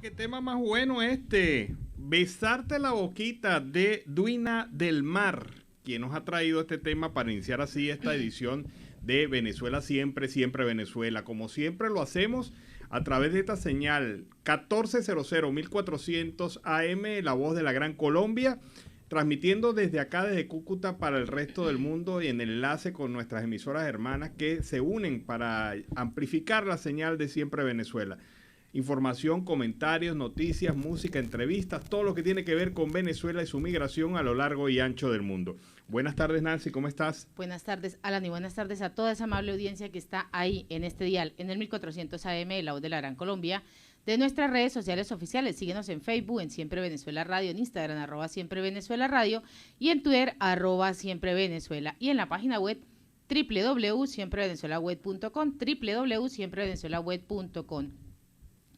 qué tema más bueno este. Besarte la boquita de Duina del Mar, quien nos ha traído este tema para iniciar así esta edición de Venezuela Siempre, Siempre Venezuela. Como siempre lo hacemos a través de esta señal 1400 1400 AM, La Voz de la Gran Colombia, transmitiendo desde acá, desde Cúcuta, para el resto del mundo y en el enlace con nuestras emisoras hermanas que se unen para amplificar la señal de Siempre Venezuela. Información, comentarios, noticias, música, entrevistas, todo lo que tiene que ver con Venezuela y su migración a lo largo y ancho del mundo. Buenas tardes, Nancy, ¿cómo estás? Buenas tardes, Alan, y buenas tardes a toda esa amable audiencia que está ahí en este dial, en el 1400 AM de La Voz de la Gran Colombia, de nuestras redes sociales oficiales. Síguenos en Facebook, en Siempre Venezuela Radio, en Instagram, @Siempre Venezuela Radio, y en Twitter, @Siempre Venezuela, y en la página web www.siemprevenezuelaweb.com, www.siemprevenezuelaweb.com.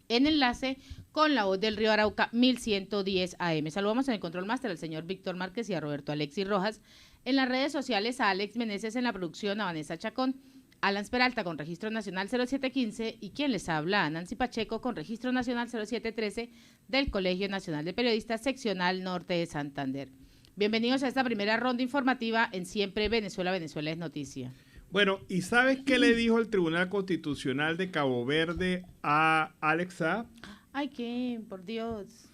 En enlace con La Voz del Río Arauca, 1110 AM. Saludamos en el control máster al señor Víctor Márquez y a Roberto Alexis Rojas. En las redes sociales a Alex Meneses, en la producción a Vanessa Chacón, Alan Peralta con registro nacional 0715 y quien les habla a Nancy Pacheco con registro nacional 0713 del Colegio Nacional de Periodistas Seccional Norte de Santander. Bienvenidos a esta primera ronda informativa en Siempre Venezuela, Venezuela es Noticia. Bueno, ¿y sabes qué le dijo el Tribunal Constitucional de Cabo Verde a Alex Saab? Ay, ¿qué? Por Dios.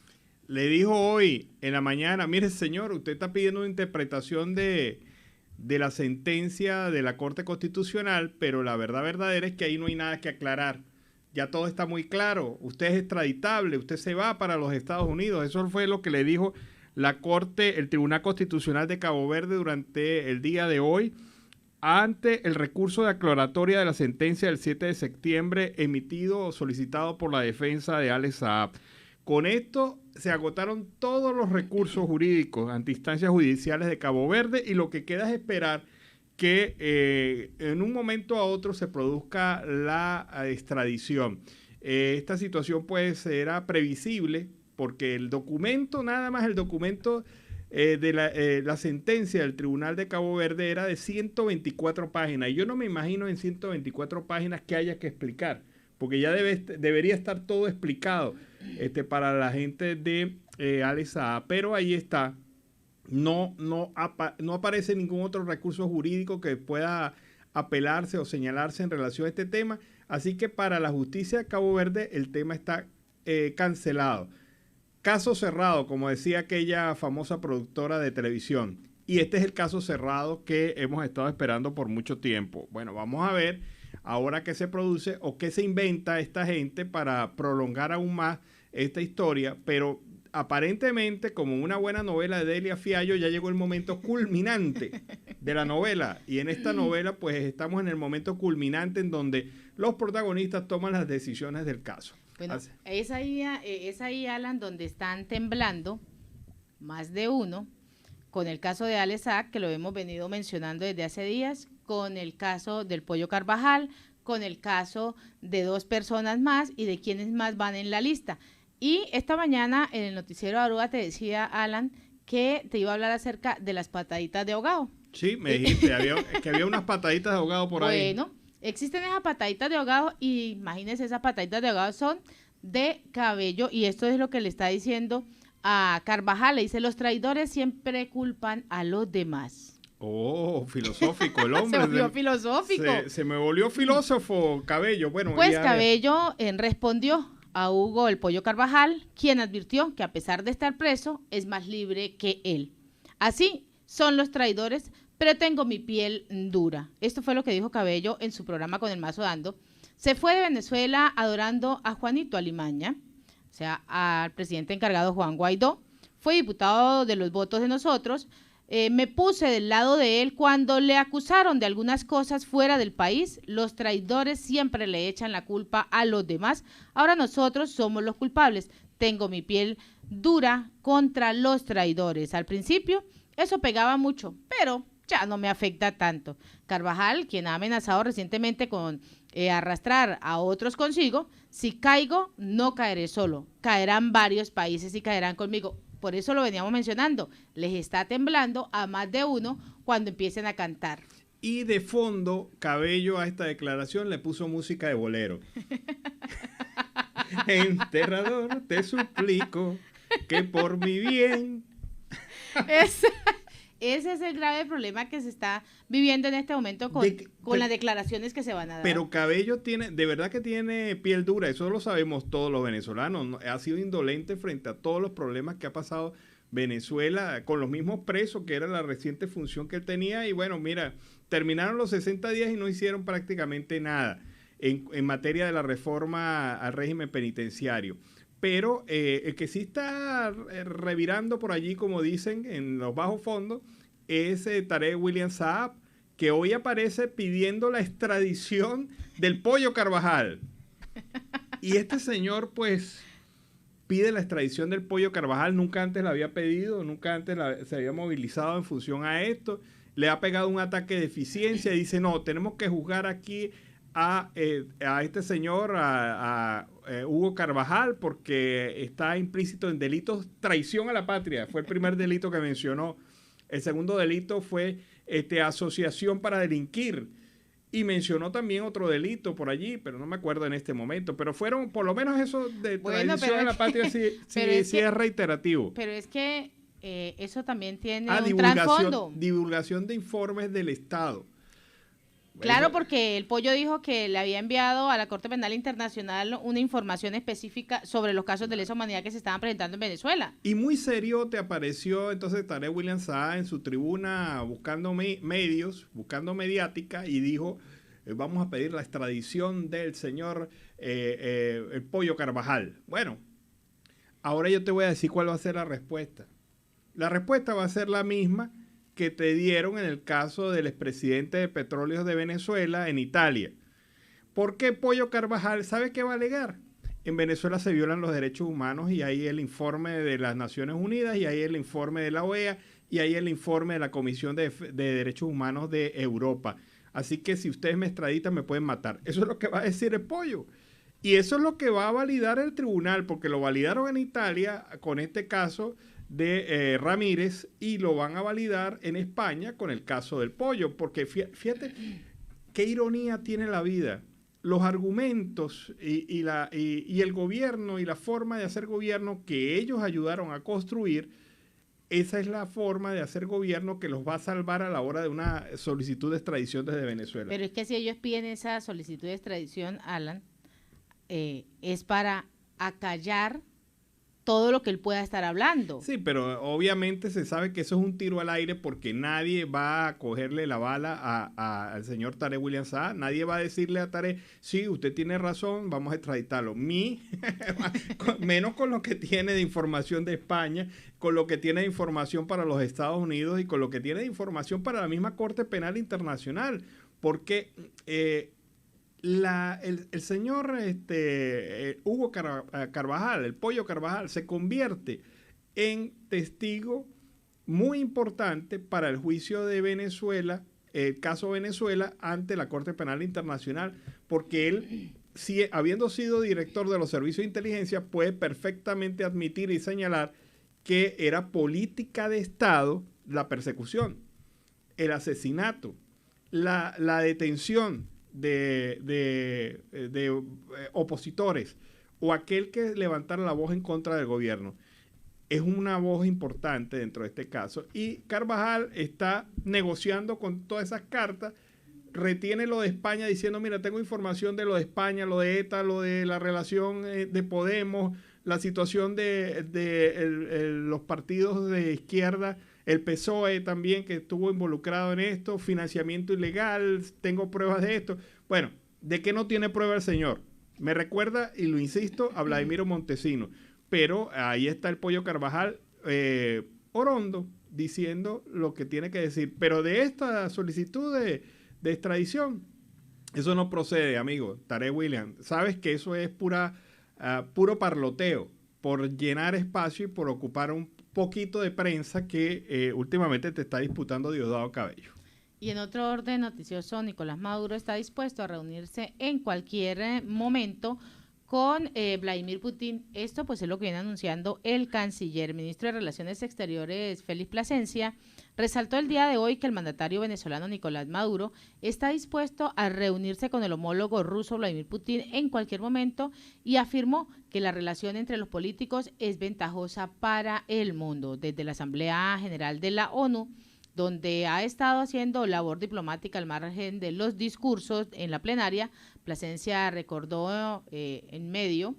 Le dijo hoy en la mañana, mire señor, usted está pidiendo una interpretación de la sentencia de la Corte Constitucional, pero la verdad verdadera es que ahí no hay nada que aclarar. Ya todo está muy claro. Usted es extraditable, usted se va para los Estados Unidos. Eso fue lo que le dijo la Corte, el Tribunal Constitucional de Cabo Verde durante el día de hoy, ante el recurso de aclaratoria de la sentencia del 7 de septiembre emitido o solicitado por la defensa de Alex Saab. Con esto se agotaron todos los recursos jurídicos ante instancias judiciales de Cabo Verde y lo que queda es esperar que en un momento a otro se produzca la extradición. Esta situación pues era previsible porque el documento, nada más el documento de la sentencia del Tribunal de Cabo Verde era de 124 páginas. Y yo no me imagino en 124 páginas que haya que explicar, porque ya debería estar todo explicado para la gente de Alex Saab. Pero ahí está. No aparece ningún otro recurso jurídico que pueda apelarse o señalarse en relación a este tema. Así que para la justicia de Cabo Verde el tema está cancelado. Caso cerrado, como decía aquella famosa productora de televisión. Y este es el caso cerrado que hemos estado esperando por mucho tiempo. Bueno, vamos a ver ahora qué se produce o qué se inventa esta gente para prolongar aún más esta historia. Pero aparentemente, como una buena novela de Delia Fiallo, ya llegó el momento culminante de la novela. Y en esta novela, pues estamos en el momento culminante en donde los protagonistas toman las decisiones del caso. Bueno, es ahí, Alan, donde están temblando más de uno, con el caso de Alex Saab, que lo hemos venido mencionando desde hace días, con el caso del Pollo Carvajal, con el caso de 2 personas más y de quienes más van en la lista. Y esta mañana en el noticiero Aruba te decía, Alan, que te iba a hablar acerca de las pataditas de ahogado. Sí, me dijiste que había unas pataditas de ahogado por ahí. Bueno, existen esas pataditas de ahogado y imagínense, esas pataditas de ahogado son de Cabello y esto es lo que le está diciendo a Carvajal. Le dice, los traidores siempre culpan a los demás. Oh, filosófico el hombre. Se volvió filosófico. Se me volvió filósofo Cabello. Bueno, pues Cabello respondió a Hugo el Pollo Carvajal, quien advirtió que a pesar de estar preso, es más libre que él. Así son los traidores, pero tengo mi piel dura. Esto fue lo que dijo Cabello en su programa Con el Mazo Dando. Se fue de Venezuela adorando a Juanito Alimaña, o sea, al presidente encargado Juan Guaidó. Fue diputado de los votos de nosotros. Me puse del lado de él cuando le acusaron de algunas cosas fuera del país. Los traidores siempre le echan la culpa a los demás. Ahora nosotros somos los culpables. Tengo mi piel dura contra los traidores. Al principio eso pegaba mucho, pero ya no me afecta tanto. Carvajal, quien ha amenazado recientemente con arrastrar a otros consigo, si caigo, no caeré solo, caerán varios países y caerán conmigo. Por eso lo veníamos mencionando, les está temblando a más de uno cuando empiecen a cantar. Y de fondo, Cabello a esta declaración le puso música de bolero. Enterrador, te suplico que por mi bien. Ese es el grave problema que se está viviendo en este momento con las declaraciones que se van a dar. Pero Cabello tiene, de verdad que tiene piel dura, eso lo sabemos todos los venezolanos. Ha sido indolente frente a todos los problemas que ha pasado Venezuela con los mismos presos, que era la reciente función que él tenía. Y bueno, mira, terminaron los 60 días y no hicieron prácticamente nada en materia de la reforma al régimen penitenciario. Pero el que sí está revirando por allí, como dicen, en los bajos fondos, es Tarek William Saab, que hoy aparece pidiendo la extradición del Pollo Carvajal. Y este señor, pues, pide la extradición del Pollo Carvajal. Nunca antes la había pedido, nunca antes se había movilizado en función a esto. Le ha pegado un ataque de eficiencia y dice, no, tenemos que juzgar aquí a este señor, a Hugo Carvajal, porque está implícito en delitos traición a la patria. Fue el primer delito que mencionó. El segundo delito fue asociación para delinquir. Y mencionó también otro delito por allí, pero no me acuerdo en este momento. Pero fueron, por lo menos eso de traición a la patria sí es reiterativo. Pero es que eso también tiene un trasfondo. Divulgación de informes del Estado. Claro, porque el Pollo dijo que le había enviado a la Corte Penal Internacional una información específica sobre los casos de lesa humanidad que se estaban presentando en Venezuela. Y muy serio te apareció entonces Tarek William Saab en su tribuna buscando medios, buscando mediática, y dijo, vamos a pedir la extradición del señor el Pollo Carvajal. Bueno, ahora yo te voy a decir cuál va a ser la respuesta. La respuesta va a ser la misma que te dieron en el caso del expresidente de Petróleos de Venezuela en Italia. ¿Por qué Pollo Carvajal? ¿Sabe qué va a alegar? En Venezuela se violan los derechos humanos y hay el informe de las Naciones Unidas y hay el informe de la OEA y hay el informe de la Comisión de Derechos Humanos de Europa. Así que si ustedes me extraditan me pueden matar. Eso es lo que va a decir el Pollo. Y eso es lo que va a validar el tribunal, porque lo validaron en Italia con este caso de Ramírez y lo van a validar en España con el caso del Pollo, porque fíjate qué ironía tiene la vida. Los argumentos y el gobierno y la forma de hacer gobierno que ellos ayudaron a construir, esa es la forma de hacer gobierno que los va a salvar a la hora de una solicitud de extradición desde Venezuela. Pero es que si ellos piden esa solicitud de extradición, Alan, es para acallar todo lo que él pueda estar hablando. Sí, pero obviamente se sabe que eso es un tiro al aire porque nadie va a cogerle la bala al señor Tarek William Saab. Nadie va a decirle a Tarek, sí, usted tiene razón, vamos a extraditarlo. Menos con lo que tiene de información de España, con lo que tiene de información para los Estados Unidos y con lo que tiene de información para la misma Corte Penal Internacional. Porque el señor Hugo Carvajal, el Pollo Carvajal, se convierte en testigo muy importante para el juicio de Venezuela, el caso Venezuela, ante la Corte Penal Internacional, porque él, habiendo sido director de los servicios de inteligencia, puede perfectamente admitir y señalar que era política de Estado la persecución, el asesinato, la detención de opositores o aquel que levantara la voz en contra del gobierno. Es una voz importante dentro de este caso. Y Carvajal está negociando con todas esas cartas, retiene lo de España diciendo, mira, tengo información de lo de España, lo de ETA, lo de la relación de Podemos, la situación de los partidos de izquierda, el PSOE también, que estuvo involucrado en esto, financiamiento ilegal, tengo pruebas de esto. Bueno, ¿de qué no tiene prueba el señor? Me recuerda, y lo insisto, a Vladimiro Montesino. Pero ahí está el Pollo Carvajal orondo, diciendo lo que tiene que decir. Pero de esta solicitud de extradición, eso no procede, amigo. Tarek William, sabes que eso es puro parloteo, por llenar espacio y por ocupar un poquito de prensa que últimamente te está disputando Diosdado Cabello. Y en otro orden noticioso, Nicolás Maduro está dispuesto a reunirse en cualquier momento con Vladimir Putin. Esto pues es lo que viene anunciando el canciller. Ministro de Relaciones Exteriores Félix Plasencia resaltó el día de hoy que el mandatario venezolano Nicolás Maduro está dispuesto a reunirse con el homólogo ruso Vladimir Putin en cualquier momento y afirmó que la relación entre los políticos es ventajosa para el mundo. Desde la Asamblea General de la ONU, donde ha estado haciendo labor diplomática al margen de los discursos en la plenaria, Plasencia recordó en medio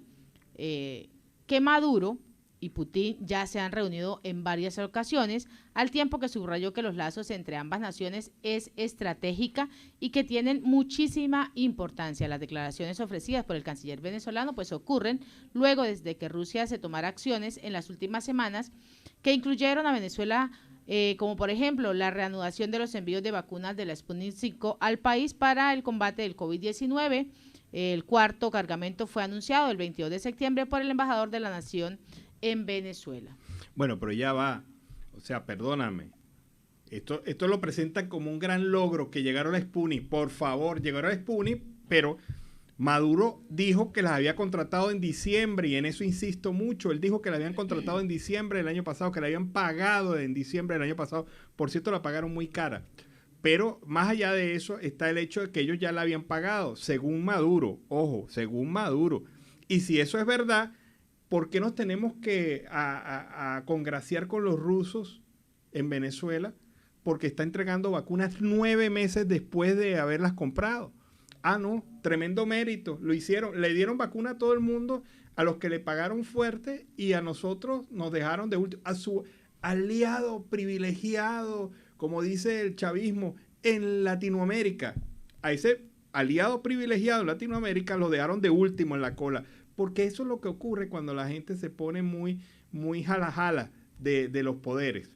que Maduro y Putin ya se han reunido en varias ocasiones, al tiempo que subrayó que los lazos entre ambas naciones es estratégica y que tienen muchísima importancia. Las declaraciones ofrecidas por el canciller venezolano pues ocurren luego desde que Rusia se tomara acciones en las últimas semanas que incluyeron a Venezuela, como por ejemplo la reanudación de los envíos de vacunas de la Sputnik 5 al país para el combate del COVID-19. El cuarto cargamento fue anunciado el 22 de septiembre por el embajador de la nación en Venezuela. Bueno, pero ya va, o sea, perdóname, esto lo presentan como un gran logro que llegaron a Sputnik. Por favor, llegaron a Sputnik, pero Maduro dijo que las había contratado en diciembre, y en eso insisto mucho. Él dijo que la habían contratado en diciembre del año pasado, que la habían pagado en diciembre del año pasado. Por cierto, la pagaron muy cara. Pero más allá de eso está el hecho de que ellos ya la habían pagado, según Maduro. Ojo, según Maduro. Y si eso es verdad, ¿por qué nos tenemos que a congraciar con los rusos en Venezuela? Porque está entregando vacunas 9 meses después de haberlas comprado. Ah, no, tremendo mérito, lo hicieron, le dieron vacuna a todo el mundo, a los que le pagaron fuerte, y a nosotros nos dejaron de último, a su aliado privilegiado, como dice el chavismo, en Latinoamérica. A ese aliado privilegiado en Latinoamérica lo dejaron de último en la cola, porque eso es lo que ocurre cuando la gente se pone muy, muy jala de los poderes.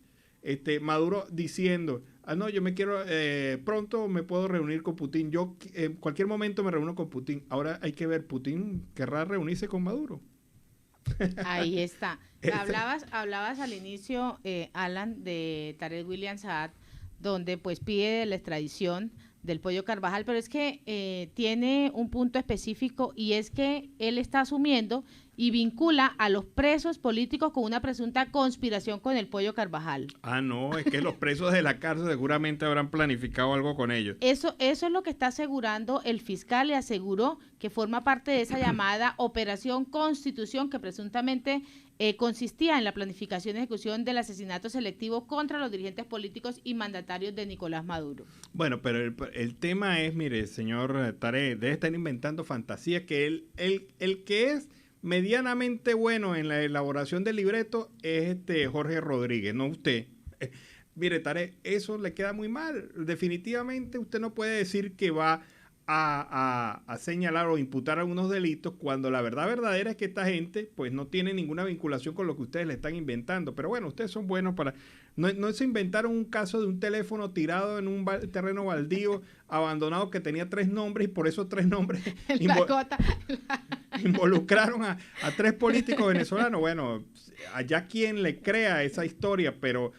Maduro diciendo, no, yo me quiero, pronto me puedo reunir con Putin, yo en cualquier momento me reúno con Putin. Ahora hay que ver, Putin querrá reunirse con Maduro. Ahí está. Hablabas al inicio, Alan, de Tarek William Saad, donde pues pide la extradición del Pollo Carvajal, pero es que tiene un punto específico, y es que él está asumiendo y vincula a los presos políticos con una presunta conspiración con el Pollo Carvajal. Ah, no, es que los presos de la cárcel seguramente habrán planificado algo con ellos. Eso es lo que está asegurando el fiscal, y aseguró que forma parte de esa llamada Operación Constitución, que presuntamente consistía en la planificación y ejecución del asesinato selectivo contra los dirigentes políticos y mandatarios de Nicolás Maduro. Bueno, pero el tema es, mire, señor Tarek, debe estar inventando fantasía, que el que es medianamente bueno en la elaboración del libreto es Jorge Rodríguez, no usted. Mire, Tarek, eso le queda muy mal. Definitivamente usted no puede decir que va a señalar o imputar algunos delitos, cuando la verdad verdadera es que esta gente pues no tiene ninguna vinculación con lo que ustedes le están inventando. Pero bueno, ustedes son buenos para... No se inventaron un caso de un teléfono tirado en un terreno baldío, abandonado, que tenía 3 nombres, y por esos 3 nombres involucraron a 3 políticos venezolanos. Bueno, allá quien le crea esa historia, pero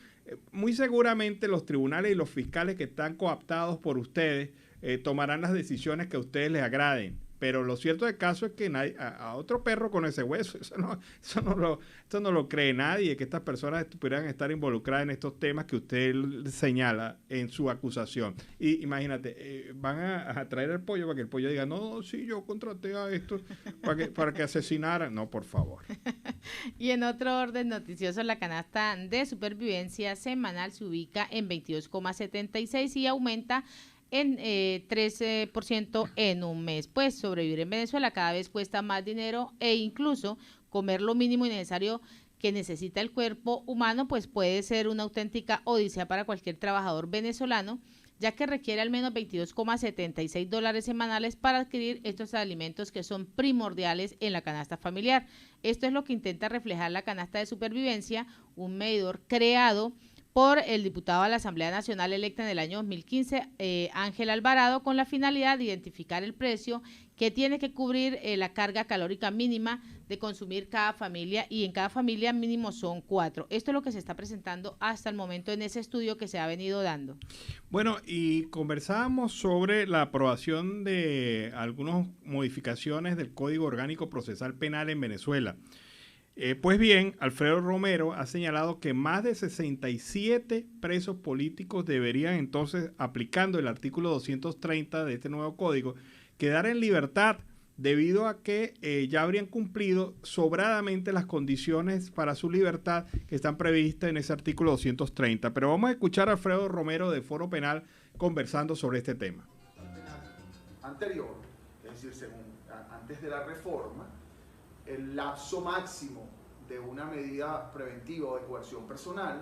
muy seguramente los tribunales y los fiscales que están coaptados por ustedes tomarán las decisiones que a ustedes les agraden. Pero lo cierto del caso es que a otro perro con ese hueso, eso no lo cree nadie, que estas personas pudieran estar involucradas en estos temas que usted señala en su acusación. Y imagínate, van a traer al pollo para que el pollo diga, no, sí, yo contraté a estos para que asesinaran. No, por favor. Y en otro orden noticioso, la canasta de supervivencia semanal se ubica en 22,76 y aumenta en 13% en un mes. Pues sobrevivir en Venezuela cada vez cuesta más dinero, e incluso comer lo mínimo y necesario que necesita el cuerpo humano pues puede ser una auténtica odisea para cualquier trabajador venezolano, ya que requiere al menos $22,76 semanales para adquirir estos alimentos que son primordiales en la canasta familiar. Esto es lo que intenta reflejar la canasta de supervivencia, un medidor creado por el diputado a la Asamblea Nacional electa en el año 2015, Ángel Alvarado, con la finalidad de identificar el precio que tiene que cubrir la carga calórica mínima de consumir cada familia, y en cada familia mínimo son 4. Esto es lo que se está presentando hasta el momento en ese estudio que se ha venido dando. Bueno, y conversábamos sobre la aprobación de algunas modificaciones del Código Orgánico Procesal Penal en Venezuela. Pues bien, Alfredo Romero ha señalado que más de 67 presos políticos deberían entonces, aplicando el artículo 230 de este nuevo código, quedar en libertad debido a que ya habrían cumplido sobradamente las condiciones para su libertad que están previstas en ese artículo 230. Pero vamos a escuchar a Alfredo Romero de Foro Penal conversando sobre este tema. Anterior, es decir, antes de la reforma, el lapso máximo de una medida preventiva o de coerción personal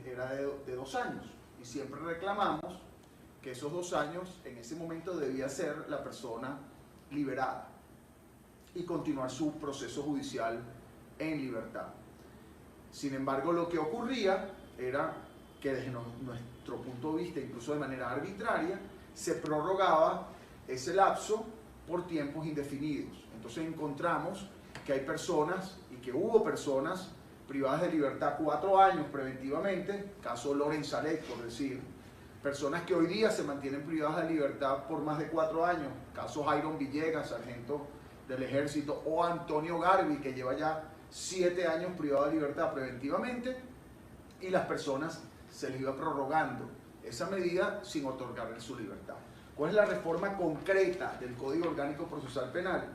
era de 2 años, y siempre reclamamos que esos 2 años en ese momento debía ser la persona liberada y continuar su proceso judicial en libertad. Sin embargo, lo que ocurría era que desde nuestro punto de vista, incluso de manera arbitraria, se prorrogaba ese lapso por tiempos indefinidos. Entonces encontramos que hay personas y que hubo personas privadas de libertad 4 años preventivamente, caso Lorenz Salek, por decir, personas que hoy día se mantienen privadas de libertad por más de 4 años, caso Jairon Villegas, sargento del ejército, o Antonio Garbi, que lleva ya 7 años privado de libertad preventivamente, y las personas se les iba prorrogando esa medida sin otorgarles su libertad. ¿Cuál es la reforma concreta del Código Orgánico Procesal Penal?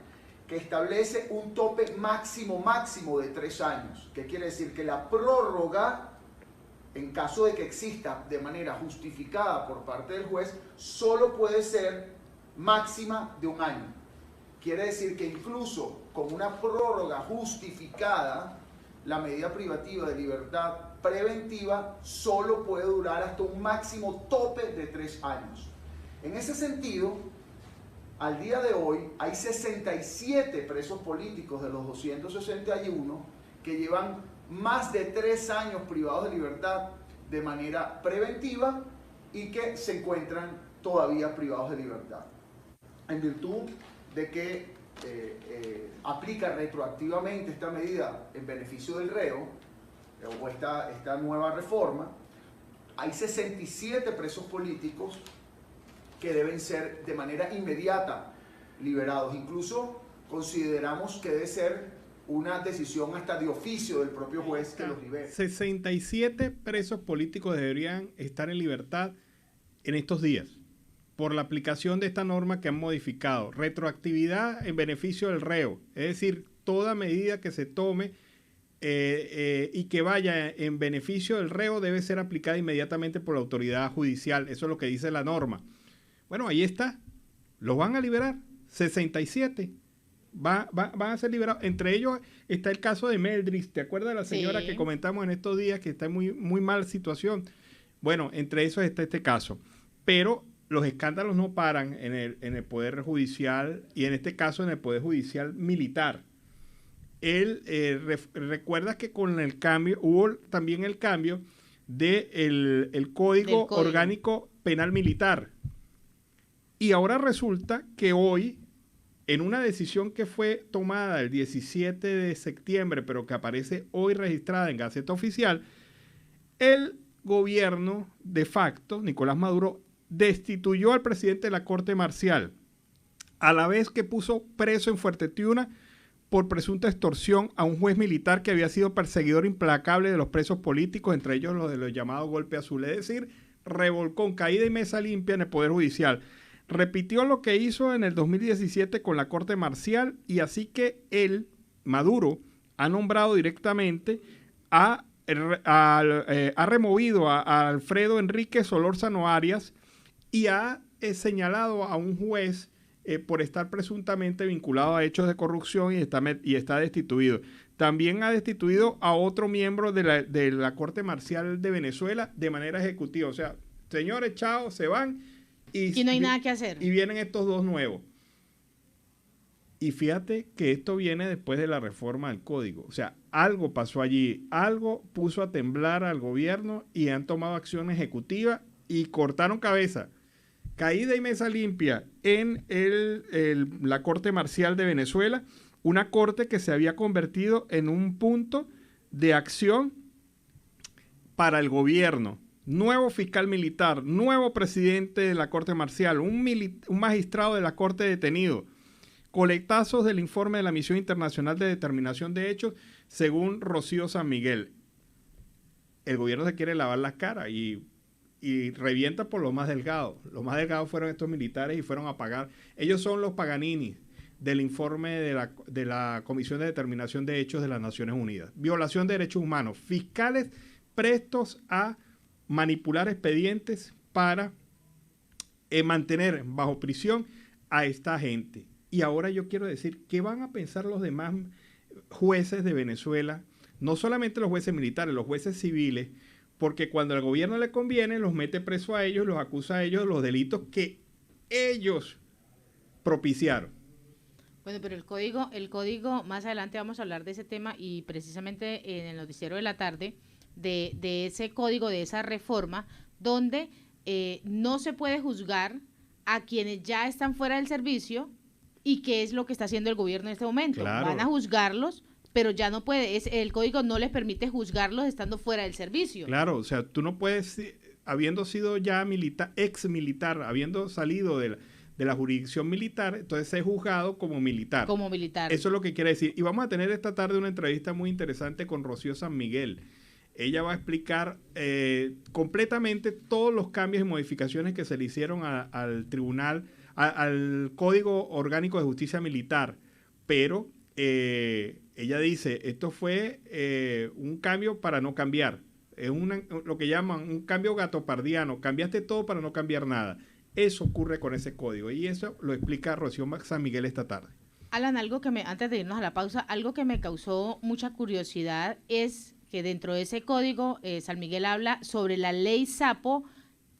Que establece un tope máximo de 3 años. ¿Qué quiere decir? Que la prórroga, en caso de que exista de manera justificada por parte del juez, solo puede ser máxima de 1 año. Quiere decir que incluso con una prórroga justificada, la medida privativa de libertad preventiva solo puede durar hasta un máximo tope de 3 años. En ese sentido, al día de hoy hay 67 presos políticos de los 261 que llevan más de 3 años privados de libertad de manera preventiva y que se encuentran todavía privados de libertad. En virtud de que aplica retroactivamente esta medida en beneficio del reo, o esta nueva reforma, hay 67 presos políticos que deben ser de manera inmediata liberados. Incluso consideramos que debe ser una decisión hasta de oficio del propio juez que los libere. 67 presos políticos deberían estar en libertad en estos días por la aplicación de esta norma que han modificado. Retroactividad en beneficio del reo, es decir, toda medida que se tome y que vaya en beneficio del reo debe ser aplicada inmediatamente por la autoridad judicial. Eso es lo que dice la norma. Bueno, ahí está. Los van a liberar. 67. Van a ser liberados. Entre ellos está el caso de Meldris. ¿Te acuerdas de la señora que comentamos en estos días que está en muy mala situación? Bueno, entre esos está este caso. Pero los escándalos no paran en el Poder Judicial y en este caso en el Poder Judicial Militar. Recuerdas que con el cambio, hubo también el cambio del Código Orgánico Penal Militar. Y ahora resulta que hoy, en una decisión que fue tomada el 17 de septiembre, pero que aparece hoy registrada en Gaceta Oficial, el gobierno de facto, Nicolás Maduro, destituyó al presidente de la Corte Marcial, a la vez que puso preso en Fuerte Tiuna por presunta extorsión a un juez militar que había sido perseguidor implacable de los presos políticos, entre ellos los de los llamados golpe azul, es decir, revolcón, caída y mesa limpia en el Poder Judicial. Repitió lo que hizo en el 2017 con la Corte Marcial y así que él, Maduro, ha nombrado directamente ha removido a Alfredo Enrique Solórzano Arias y ha señalado a un juez por estar presuntamente vinculado a hechos de corrupción y está destituido. También ha destituido a otro miembro de la Corte Marcial de Venezuela de manera ejecutiva. O sea, señores, chao, se van. Y no hay nada que hacer. Y vienen estos dos nuevos. Y fíjate que esto viene después de la reforma del código. O sea, algo pasó allí, algo puso a temblar al gobierno y han tomado acción ejecutiva y cortaron cabeza. Caída y mesa limpia en la Corte Marcial de Venezuela, una corte que se había convertido en un punto de acción para el gobierno. Nuevo fiscal militar, nuevo presidente de la Corte Marcial, un magistrado de la Corte detenido. Colectazos del informe de la Misión Internacional de Determinación de Hechos, según Rocío San Miguel. El gobierno se quiere lavar las caras y revienta por lo más delgado. Los más delgados fueron estos militares y fueron a pagar. Ellos son los Paganini del informe de la Comisión de Determinación de Hechos de las Naciones Unidas. Violación de derechos humanos. Fiscales prestos a manipular expedientes para mantener bajo prisión a esta gente. Y ahora yo quiero decir, ¿qué van a pensar los demás jueces de Venezuela? No solamente los jueces militares, los jueces civiles, porque cuando al gobierno le conviene, los mete preso a ellos, los acusa a ellos de los delitos que ellos propiciaron. Bueno, pero el código, más adelante vamos a hablar de ese tema y precisamente en el noticiero de la tarde, de ese código, de esa reforma, donde no se puede juzgar a quienes ya están fuera del servicio y qué es lo que está haciendo el gobierno en este momento. Claro. Van a juzgarlos, pero ya no puede, el código no les permite juzgarlos estando fuera del servicio. Claro, o sea, tú no puedes, habiendo sido ya ex militar, habiendo salido de la jurisdicción militar, entonces ser juzgado como militar. Como militar. Eso es lo que quiere decir. Y vamos a tener esta tarde una entrevista muy interesante con Rocío San Miguel. Ella va a explicar completamente todos los cambios y modificaciones que se le hicieron al tribunal, al Código Orgánico de Justicia Militar. Pero ella dice, esto fue un cambio para no cambiar. Es lo que llaman un cambio gatopardiano. Cambiaste todo para no cambiar nada. Eso ocurre con ese código. Y eso lo explica Rocío San Miguel esta tarde. Alan, antes de irnos a la pausa, algo que me causó mucha curiosidad es que dentro de ese código, San Miguel habla sobre la ley Sapo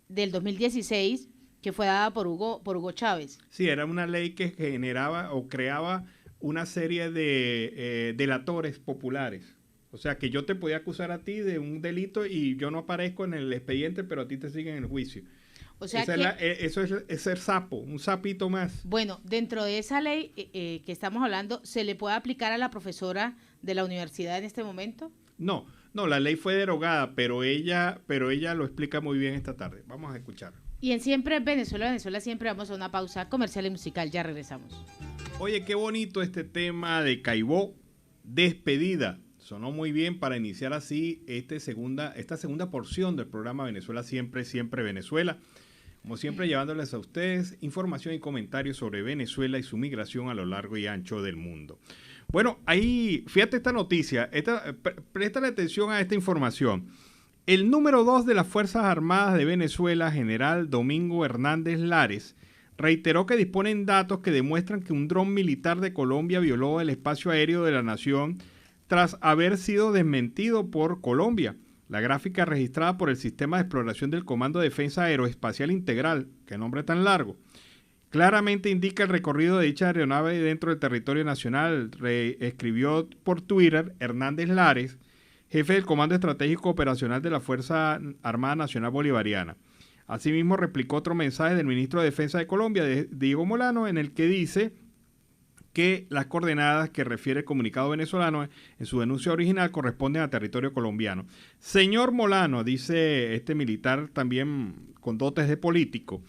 del 2016, que fue dada por Hugo Chávez. Sí, era una ley que generaba o creaba una serie de delatores populares. O sea, que yo te podía acusar a ti de un delito y yo no aparezco en el expediente, pero a ti te siguen en el juicio. O sea eso es ser sapo, un sapito más. Bueno, dentro de esa ley que estamos hablando, ¿se le puede aplicar a la profesora de la universidad en este momento? No, la ley fue derogada, pero ella lo explica muy bien esta tarde. Vamos a escuchar. Y en Siempre Venezuela siempre vamos a una pausa comercial y musical. Ya regresamos. Oye, qué bonito este tema de Caibó, despedida. Sonó muy bien para iniciar así esta segunda porción del programa Venezuela Siempre, Siempre Venezuela. Como siempre, llevándoles a ustedes información y comentarios sobre Venezuela y su migración a lo largo y ancho del mundo. Bueno, ahí, fíjate esta noticia, préstale atención a esta información. El número 2 de las Fuerzas Armadas de Venezuela, general Domingo Hernández Lares, reiteró que disponen datos que demuestran que un dron militar de Colombia violó el espacio aéreo de la nación tras haber sido desmentido por Colombia. La gráfica registrada por el Sistema de Exploración del Comando de Defensa Aeroespacial Integral, qué nombre tan largo, claramente indica el recorrido de dicha aeronave dentro del territorio nacional, escribió por Twitter Hernández Lares, jefe del Comando Estratégico Operacional de la Fuerza Armada Nacional Bolivariana. Asimismo, replicó otro mensaje del ministro de Defensa de Colombia, Diego Molano, en el que dice que las coordenadas que refiere el comunicado venezolano en su denuncia original corresponden a territorio colombiano. Señor Molano, dice este militar también con dotes de político,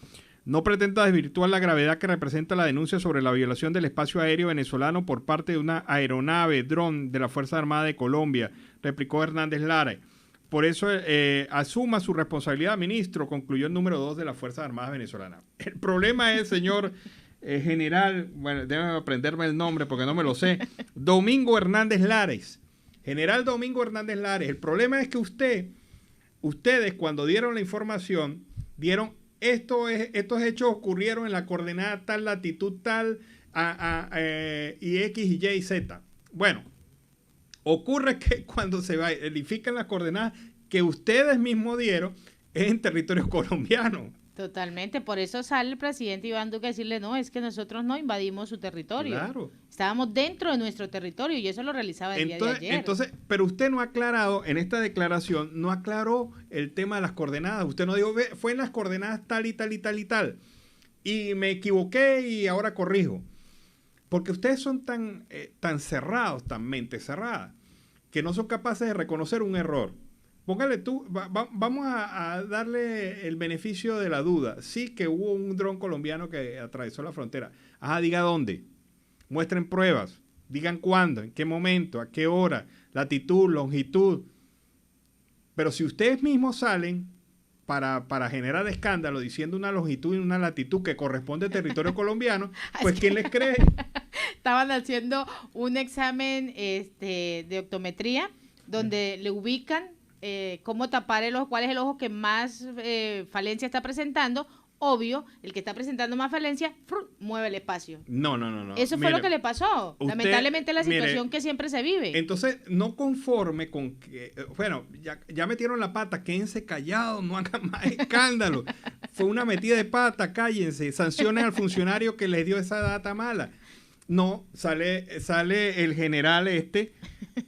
no pretenda desvirtuar la gravedad que representa la denuncia sobre la violación del espacio aéreo venezolano por parte de una aeronave dron de la Fuerza Armada de Colombia, replicó Hernández Lara. Por eso asuma su responsabilidad, ministro, concluyó el número 2 de las Fuerzas Armadas venezolanas. El problema es, señor general, bueno, déjame aprenderme el nombre porque no me lo sé, Domingo Hernández Lares. General Domingo Hernández Lares. El problema es que ustedes cuando dieron la información, dieron estos hechos ocurrieron en la coordenada tal, latitud tal, y X, y Y, y Z. Bueno, ocurre que cuando se verifican las coordenadas que ustedes mismos dieron, es en territorio colombiano. Totalmente, por eso sale el presidente Iván Duque a decirle, no, es que nosotros no invadimos su territorio. Claro. Estábamos dentro de nuestro territorio y eso lo realizaba el día de ayer. Entonces, pero usted no ha aclarado, en esta declaración, no aclaró el tema de las coordenadas. Usted no dijo, fue en las coordenadas tal y tal y tal y tal. Y me equivoqué y ahora corrijo. Porque ustedes son tan cerrados, tan mente cerrada, que no son capaces de reconocer un error. Póngale tú, vamos a darle el beneficio de la duda. Sí que hubo un dron colombiano que atravesó la frontera. Ajá, diga dónde. Muestren pruebas. Digan cuándo, en qué momento, a qué hora, latitud, longitud. Pero si ustedes mismos salen para generar escándalo diciendo una longitud y una latitud que corresponde al territorio colombiano, pues ¿quién les cree? Estaban haciendo un examen de optometría donde le ubican cómo tapar el ojo, cuál es el ojo que más falencia está presentando. Obvio, el que está presentando más falencia, mueve el espacio. No. Eso fue lo que le pasó. Lamentablemente la situación que siempre se vive. Entonces, no conforme con que, bueno, ya metieron la pata, quédense callados, no hagan más escándalo. Fue una metida de pata, cállense, sancionen al funcionario que les dio esa data mala. No, sale el general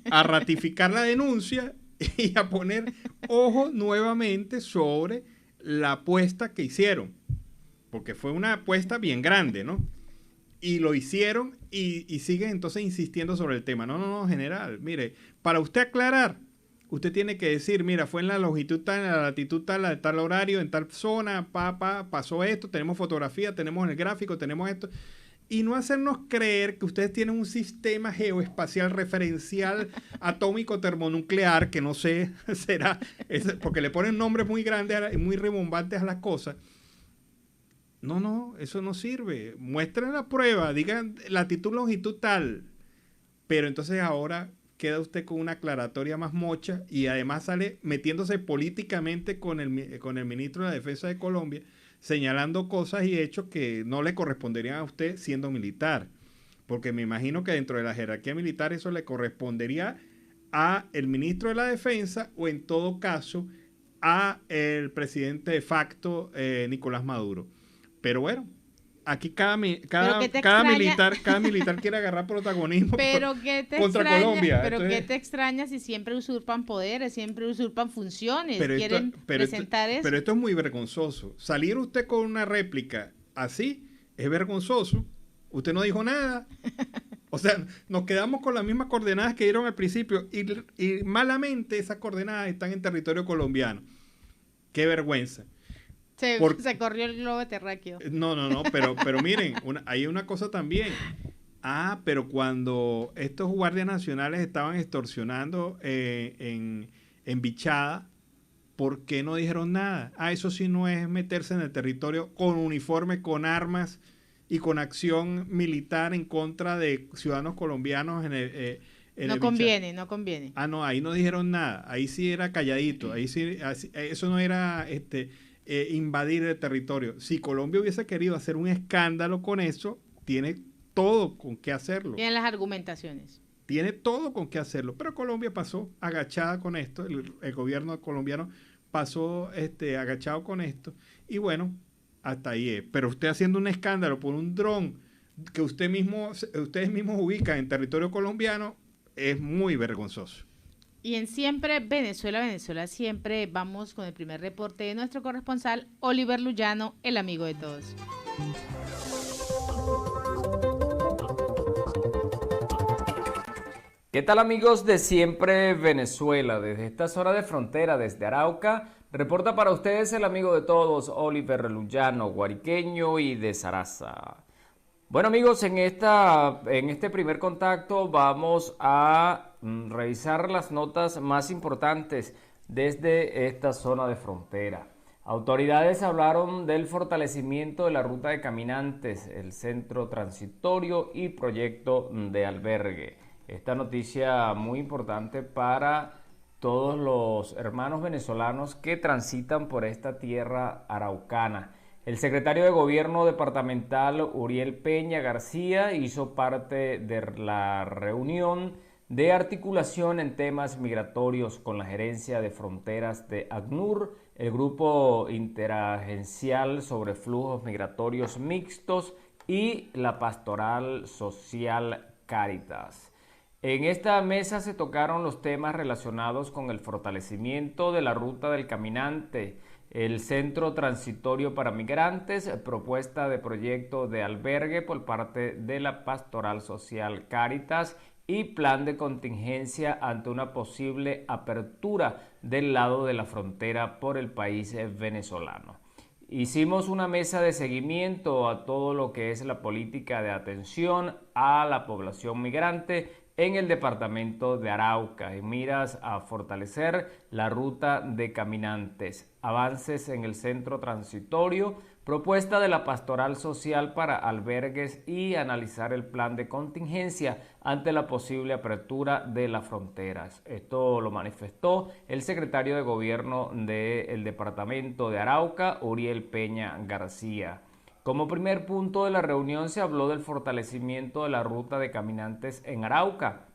a ratificar la denuncia y a poner ojo nuevamente sobre la apuesta que hicieron, porque fue una apuesta bien grande, ¿no? Y lo hicieron y siguen entonces insistiendo sobre el tema. No, general, mire, para usted aclarar, usted tiene que decir, mira, fue en la longitud tal, en la latitud tal, a tal horario, en tal zona, pasó esto, tenemos fotografía, tenemos el gráfico, tenemos esto. Y no hacernos creer que ustedes tienen un sistema geoespacial referencial atómico termonuclear, que no sé, será, porque le ponen nombres muy grandes y muy rimbombantes a las cosas. No, eso no sirve. Muestren la prueba, digan latitud, longitud tal. Pero entonces ahora queda usted con una aclaratoria más mocha y además sale metiéndose políticamente con el ministro de la Defensa de Colombia, señalando cosas y hechos que no le corresponderían a usted siendo militar. Porque me imagino que dentro de la jerarquía militar eso le correspondería a el ministro de la Defensa o en todo caso a el presidente de facto, Nicolás Maduro. Pero bueno, aquí cada militar quiere agarrar protagonismo contra Colombia. Pero ¿qué te extraña si siempre usurpan poderes, siempre usurpan funciones? Quieren presentar eso. Pero esto es muy vergonzoso. Salir usted con una réplica así es vergonzoso. Usted no dijo nada. O sea, nos quedamos con las mismas coordenadas que dieron al principio y malamente esas coordenadas están en territorio colombiano. Qué vergüenza. Se corrió el globo terráqueo. No, pero miren, hay una cosa también. Pero cuando estos guardias nacionales estaban extorsionando en Bichada, ¿por qué no dijeron nada? Eso sí no es meterse en el territorio con uniforme, con armas y con acción militar en contra de ciudadanos colombianos no conviene. No, ahí no dijeron nada. Ahí sí era calladito. Ahí sí, eso no era invadir el territorio. Si Colombia hubiese querido hacer un escándalo con eso, tiene todo con qué hacerlo. Tiene las argumentaciones. Tiene todo con qué hacerlo. Pero Colombia pasó agachada con esto. El gobierno colombiano pasó agachado con esto. Y bueno, hasta ahí es. Pero usted haciendo un escándalo por un dron que ustedes mismos ubican en territorio colombiano es muy vergonzoso. Y en Siempre Venezuela, siempre vamos con el primer reporte de nuestro corresponsal, Oliver Luyano, el amigo de todos. ¿Qué tal, amigos de Siempre Venezuela? Desde esta zona de frontera, desde Arauca, reporta para ustedes el amigo de todos, Oliver Luyano, guariqueño y de Saraza. Bueno, amigos, en este primer contacto vamos a revisar las notas más importantes desde esta zona de frontera. Autoridades hablaron del fortalecimiento de la ruta de caminantes, el centro transitorio y proyecto de albergue. Esta noticia muy importante para todos los hermanos venezolanos que transitan por esta tierra araucana. El secretario de Gobierno departamental, Uriel Peña García, hizo parte de la reunión de articulación en temas migratorios con la Gerencia de Fronteras de ACNUR, el Grupo Interagencial sobre Flujos Migratorios Mixtos y la Pastoral Social Cáritas. En esta mesa se tocaron los temas relacionados con el fortalecimiento de la ruta del caminante, el centro transitorio para migrantes, propuesta de proyecto de albergue por parte de la Pastoral Social Cáritas y plan de contingencia ante una posible apertura del lado de la frontera por el país venezolano. Hicimos una mesa de seguimiento a todo lo que es la política de atención a la población migrante en el departamento de Arauca, en miras a fortalecer la ruta de caminantes, avances en el centro transitorio, propuesta de la Pastoral Social para albergues y analizar el plan de contingencia ante la posible apertura de las fronteras. Esto lo manifestó el secretario de Gobierno del departamento de Arauca, Uriel Peña García. Como primer punto de la reunión se habló del fortalecimiento de la ruta de caminantes en Arauca,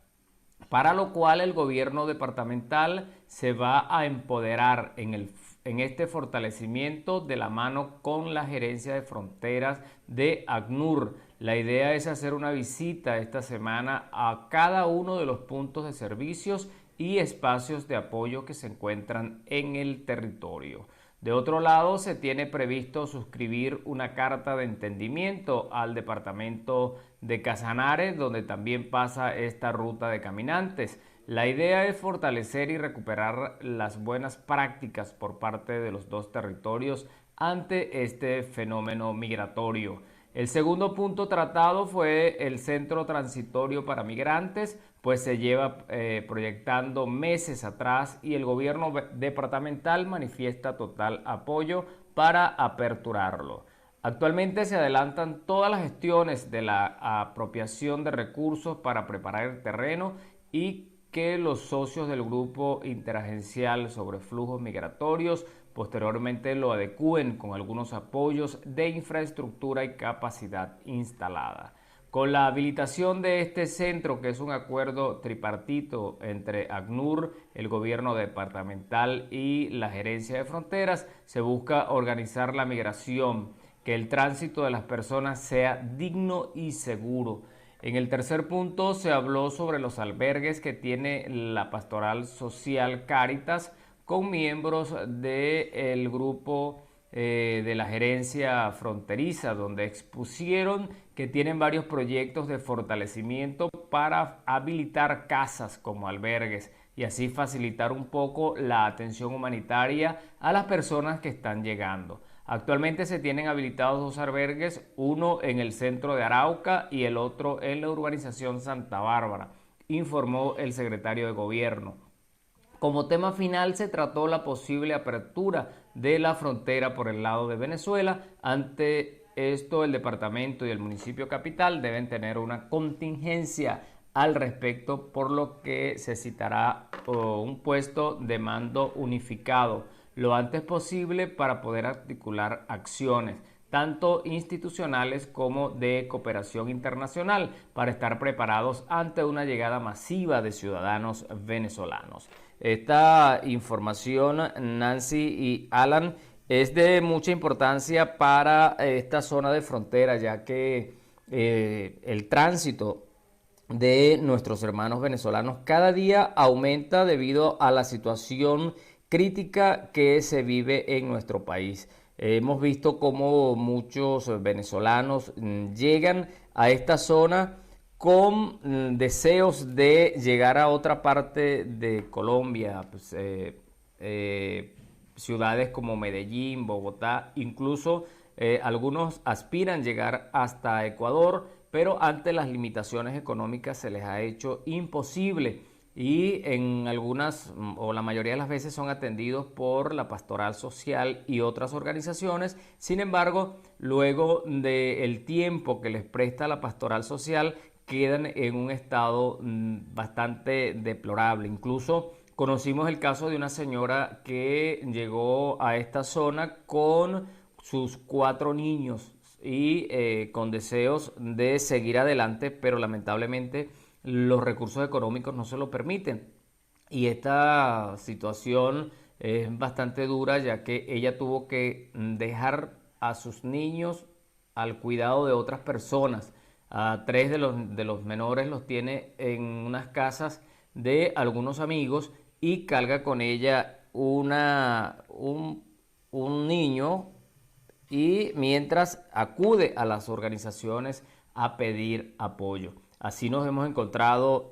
para lo cual el gobierno departamental se va a empoderar en este fortalecimiento de la mano con la Gerencia de Fronteras de ACNUR. La idea es hacer una visita esta semana a cada uno de los puntos de servicios y espacios de apoyo que se encuentran en el territorio. De otro lado, se tiene previsto suscribir una carta de entendimiento al departamento de Casanare, donde también pasa esta ruta de caminantes. La idea es fortalecer y recuperar las buenas prácticas por parte de los dos territorios ante este fenómeno migratorio. El segundo punto tratado fue el centro transitorio para migrantes, pues se lleva proyectando meses atrás y el gobierno departamental manifiesta total apoyo para aperturarlo. Actualmente se adelantan todas las gestiones de la apropiación de recursos para preparar el terreno y que los socios del Grupo Interagencial sobre Flujos Migratorios posteriormente lo adecúen con algunos apoyos de infraestructura y capacidad instalada. Con la habilitación de este centro, que es un acuerdo tripartito entre ACNUR, el gobierno departamental y la Gerencia de Fronteras, se busca organizar la migración, que el tránsito de las personas sea digno y seguro. En el tercer punto se habló sobre los albergues que tiene la Pastoral Social Cáritas con miembros del grupo de la gerencia fronteriza, donde expusieron que tienen varios proyectos de fortalecimiento para habilitar casas como albergues y así facilitar un poco la atención humanitaria a las personas que están llegando. Actualmente se tienen habilitados dos albergues, uno en el centro de Arauca y el otro en la urbanización Santa Bárbara, informó el secretario de Gobierno. Como tema final se trató la posible apertura de la frontera por el lado de Venezuela. Ante esto, el departamento y el municipio capital deben tener una contingencia al respecto, por lo que se citará un puesto de mando unificado lo antes posible para poder articular acciones, tanto institucionales como de cooperación internacional, para estar preparados ante una llegada masiva de ciudadanos venezolanos. Esta información, Nancy y Alan, es de mucha importancia para esta zona de frontera, ya que el tránsito de nuestros hermanos venezolanos cada día aumenta debido a la situación crítica que se vive en nuestro país. Hemos visto cómo muchos venezolanos llegan a esta zona con deseos de llegar a otra parte de Colombia, pues, ciudades como Medellín, Bogotá, incluso algunos aspiran llegar hasta Ecuador, pero ante las limitaciones económicas se les ha hecho imposible. Y en algunas o la mayoría de las veces son atendidos por la Pastoral Social y otras organizaciones. Sin embargo, luego del tiempo que les presta la Pastoral Social, quedan en un estado bastante deplorable. Incluso conocimos el caso de una señora que llegó a esta zona con sus 4 niños y con deseos de seguir adelante, pero lamentablemente los recursos económicos no se lo permiten. Y esta situación es bastante dura, ya que ella tuvo que dejar a sus niños al cuidado de otras personas. A 3 de los menores los tiene en unas casas de algunos amigos y carga con ella un niño, y mientras acude a las organizaciones a pedir apoyo. Así nos hemos encontrado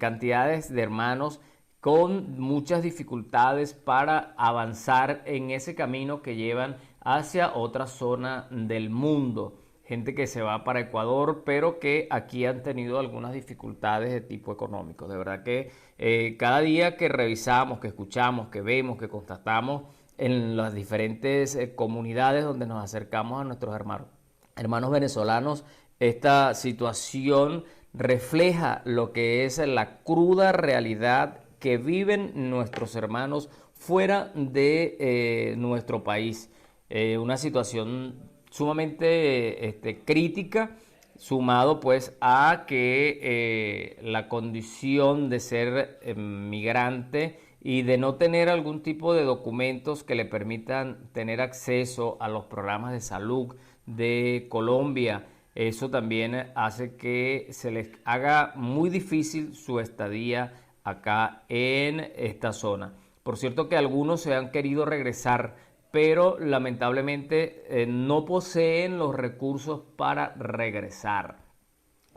cantidades de hermanos con muchas dificultades para avanzar en ese camino que llevan hacia otra zona del mundo. Gente que se va para Ecuador, pero que aquí han tenido algunas dificultades de tipo económico. De verdad que cada día que revisamos, que escuchamos, que vemos, que constatamos en las diferentes comunidades donde nos acercamos a nuestros hermanos venezolanos, esta situación refleja lo que es la cruda realidad que viven nuestros hermanos fuera de nuestro país. Una situación sumamente crítica, sumado pues a que la condición de ser migrante y de no tener algún tipo de documentos que le permitan tener acceso a los programas de salud de Colombia, eso también hace que se les haga muy difícil su estadía acá en esta zona. Por cierto que algunos se han querido regresar, pero lamentablemente no poseen los recursos para regresar.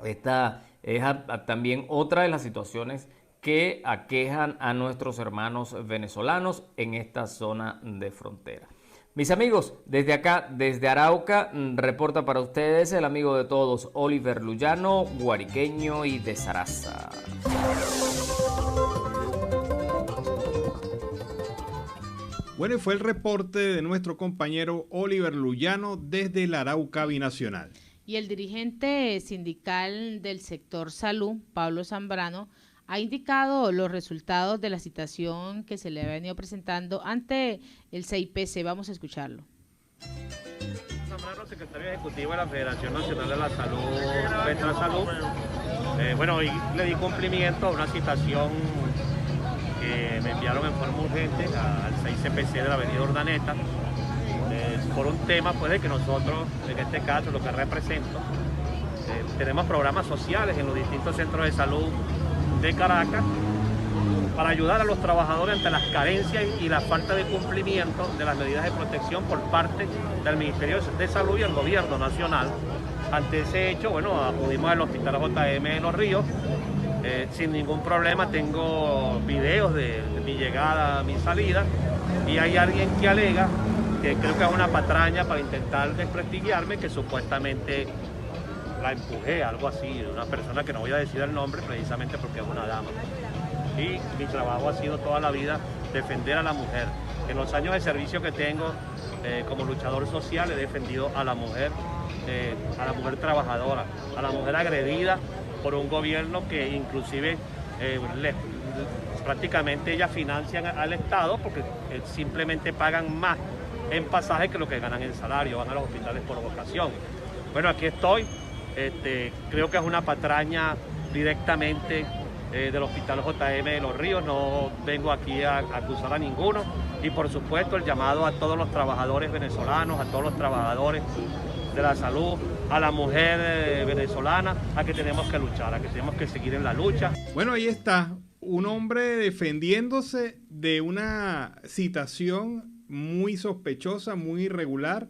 Esta es también otra de las situaciones que aquejan a nuestros hermanos venezolanos en esta zona de frontera. Mis amigos, desde acá, desde Arauca, reporta para ustedes el amigo de todos, Oliver Luyano, guariqueño y de Zaraza. Bueno, y fue el reporte de nuestro compañero Oliver Luyano desde el Arauca Binacional. Y el dirigente sindical del sector salud, Pablo Zambrano, ha indicado los resultados de la citación que se le ha venido presentando ante el CIPC. Vamos a escucharlo. Zambrano, secretario ejecutivo de la Federación Nacional de la Salud, Petrasalud. Bueno, hoy le di cumplimiento a una citación que me enviaron en forma urgente al CIPC de la avenida Urdaneta, por un tema pues, de que nosotros, en este caso, lo que represento, tenemos programas sociales en los distintos centros de salud de Caracas para ayudar a los trabajadores ante las carencias y la falta de cumplimiento de las medidas de protección por parte del Ministerio de Salud y el Gobierno Nacional. Ante ese hecho, bueno, acudimos al Hospital JM de Los Ríos, sin ningún problema. Tengo videos de mi llegada, mi salida, y hay alguien que alega, que creo que es una patraña para intentar desprestigiarme, que supuestamente la empujé, algo así, de una persona que no voy a decir el nombre precisamente porque es una dama. Y mi trabajo ha sido toda la vida defender a la mujer. En los años de servicio que tengo como luchador social he defendido a la mujer trabajadora, a la mujer agredida por un gobierno que inclusive prácticamente ellas financian al Estado porque simplemente pagan más en pasaje que lo que ganan en salario, van a los hospitales por vocación. Bueno, aquí estoy. Creo que es una patraña directamente del Hospital JM de Los Ríos, no vengo aquí a acusar a ninguno, y por supuesto el llamado a todos los trabajadores venezolanos, a todos los trabajadores de la salud, a la mujer venezolana, a que tenemos que luchar, a que tenemos que seguir en la lucha. Bueno, ahí está, un hombre defendiéndose de una citación muy sospechosa, muy irregular,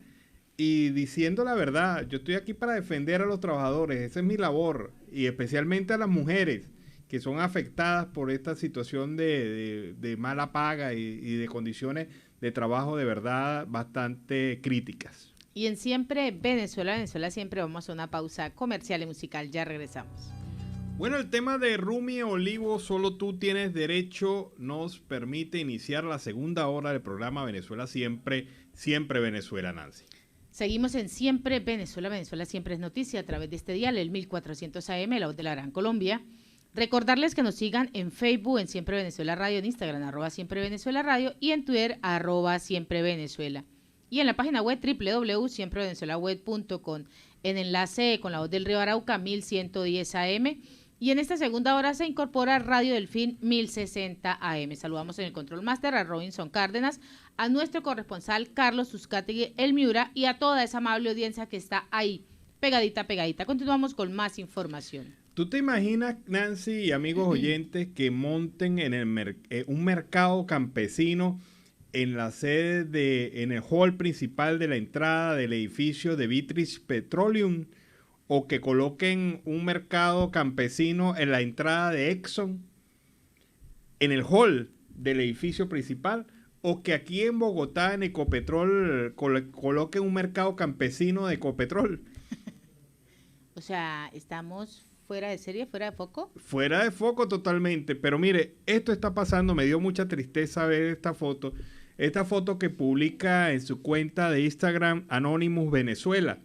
y diciendo la verdad. Yo estoy aquí para defender a los trabajadores, esa es mi labor, y especialmente a las mujeres que son afectadas por esta situación de mala paga y de condiciones de trabajo de verdad bastante críticas. Y en Siempre Venezuela, Venezuela Siempre, vamos a una pausa comercial y musical, ya regresamos. Bueno, el tema de Rumi Olivo, Solo tú tienes derecho, nos permite iniciar la segunda hora del programa Venezuela Siempre, Siempre Venezuela, Nancy. Seguimos en Siempre Venezuela, Venezuela Siempre es noticia a través de este dial, el 1400 AM, la voz de la Gran Colombia. Recordarles que nos sigan en Facebook, en Siempre Venezuela Radio, en Instagram, @Siempre Venezuela Radio, y en Twitter, @Siempre Venezuela. Y en la página web www.siemprevenezuelaweb.com, en enlace con la voz del río Arauca, 1110 AM, Y en esta segunda hora se incorpora Radio Delfín 1060 AM. Saludamos en el Control Master a Robinson Cárdenas, a nuestro corresponsal Carlos Zuzcategui El Miura y a toda esa amable audiencia que está ahí, pegadita, pegadita. Continuamos con más información. ¿Tú te imaginas, Nancy y amigos oyentes, que monten en un mercado campesino en la sede en el hall principal de la entrada del edificio de British Petroleum, o que coloquen un mercado campesino en la entrada de Exxon, en el hall del edificio principal, o que aquí en Bogotá, en Ecopetrol, coloquen un mercado campesino de Ecopetrol? O sea, estamos fuera de serie, fuera de foco. Fuera de foco totalmente, pero mire, esto está pasando, me dio mucha tristeza ver esta foto que publica en su cuenta de Instagram Anonymous Venezuela.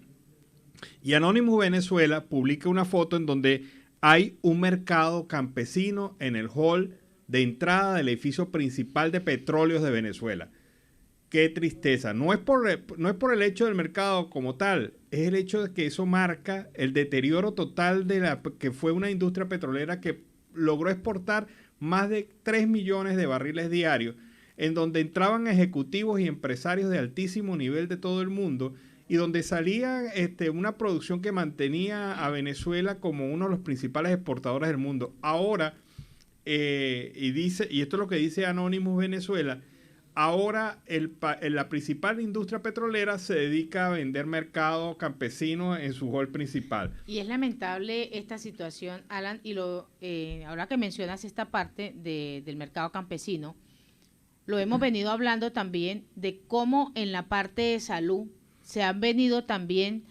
Y Anonymous Venezuela publica una foto en donde hay un mercado campesino en el hall de entrada del edificio principal de Petróleos de Venezuela. Qué tristeza. No es por el hecho del mercado como tal, es el hecho de que eso marca el deterioro total de que fue una industria petrolera que logró exportar más de 3 millones de barriles diarios, en donde entraban ejecutivos y empresarios de altísimo nivel de todo el mundo, y donde salía una producción que mantenía a Venezuela como uno de los principales exportadores del mundo. Ahora, y esto es lo que dice Anonymous Venezuela, ahora la principal industria petrolera se dedica a vender mercado campesino en su hall principal. Y es lamentable esta situación, Alan, y ahora que mencionas esta parte del mercado campesino, lo hemos venido hablando también de cómo en la parte de salud se han venido también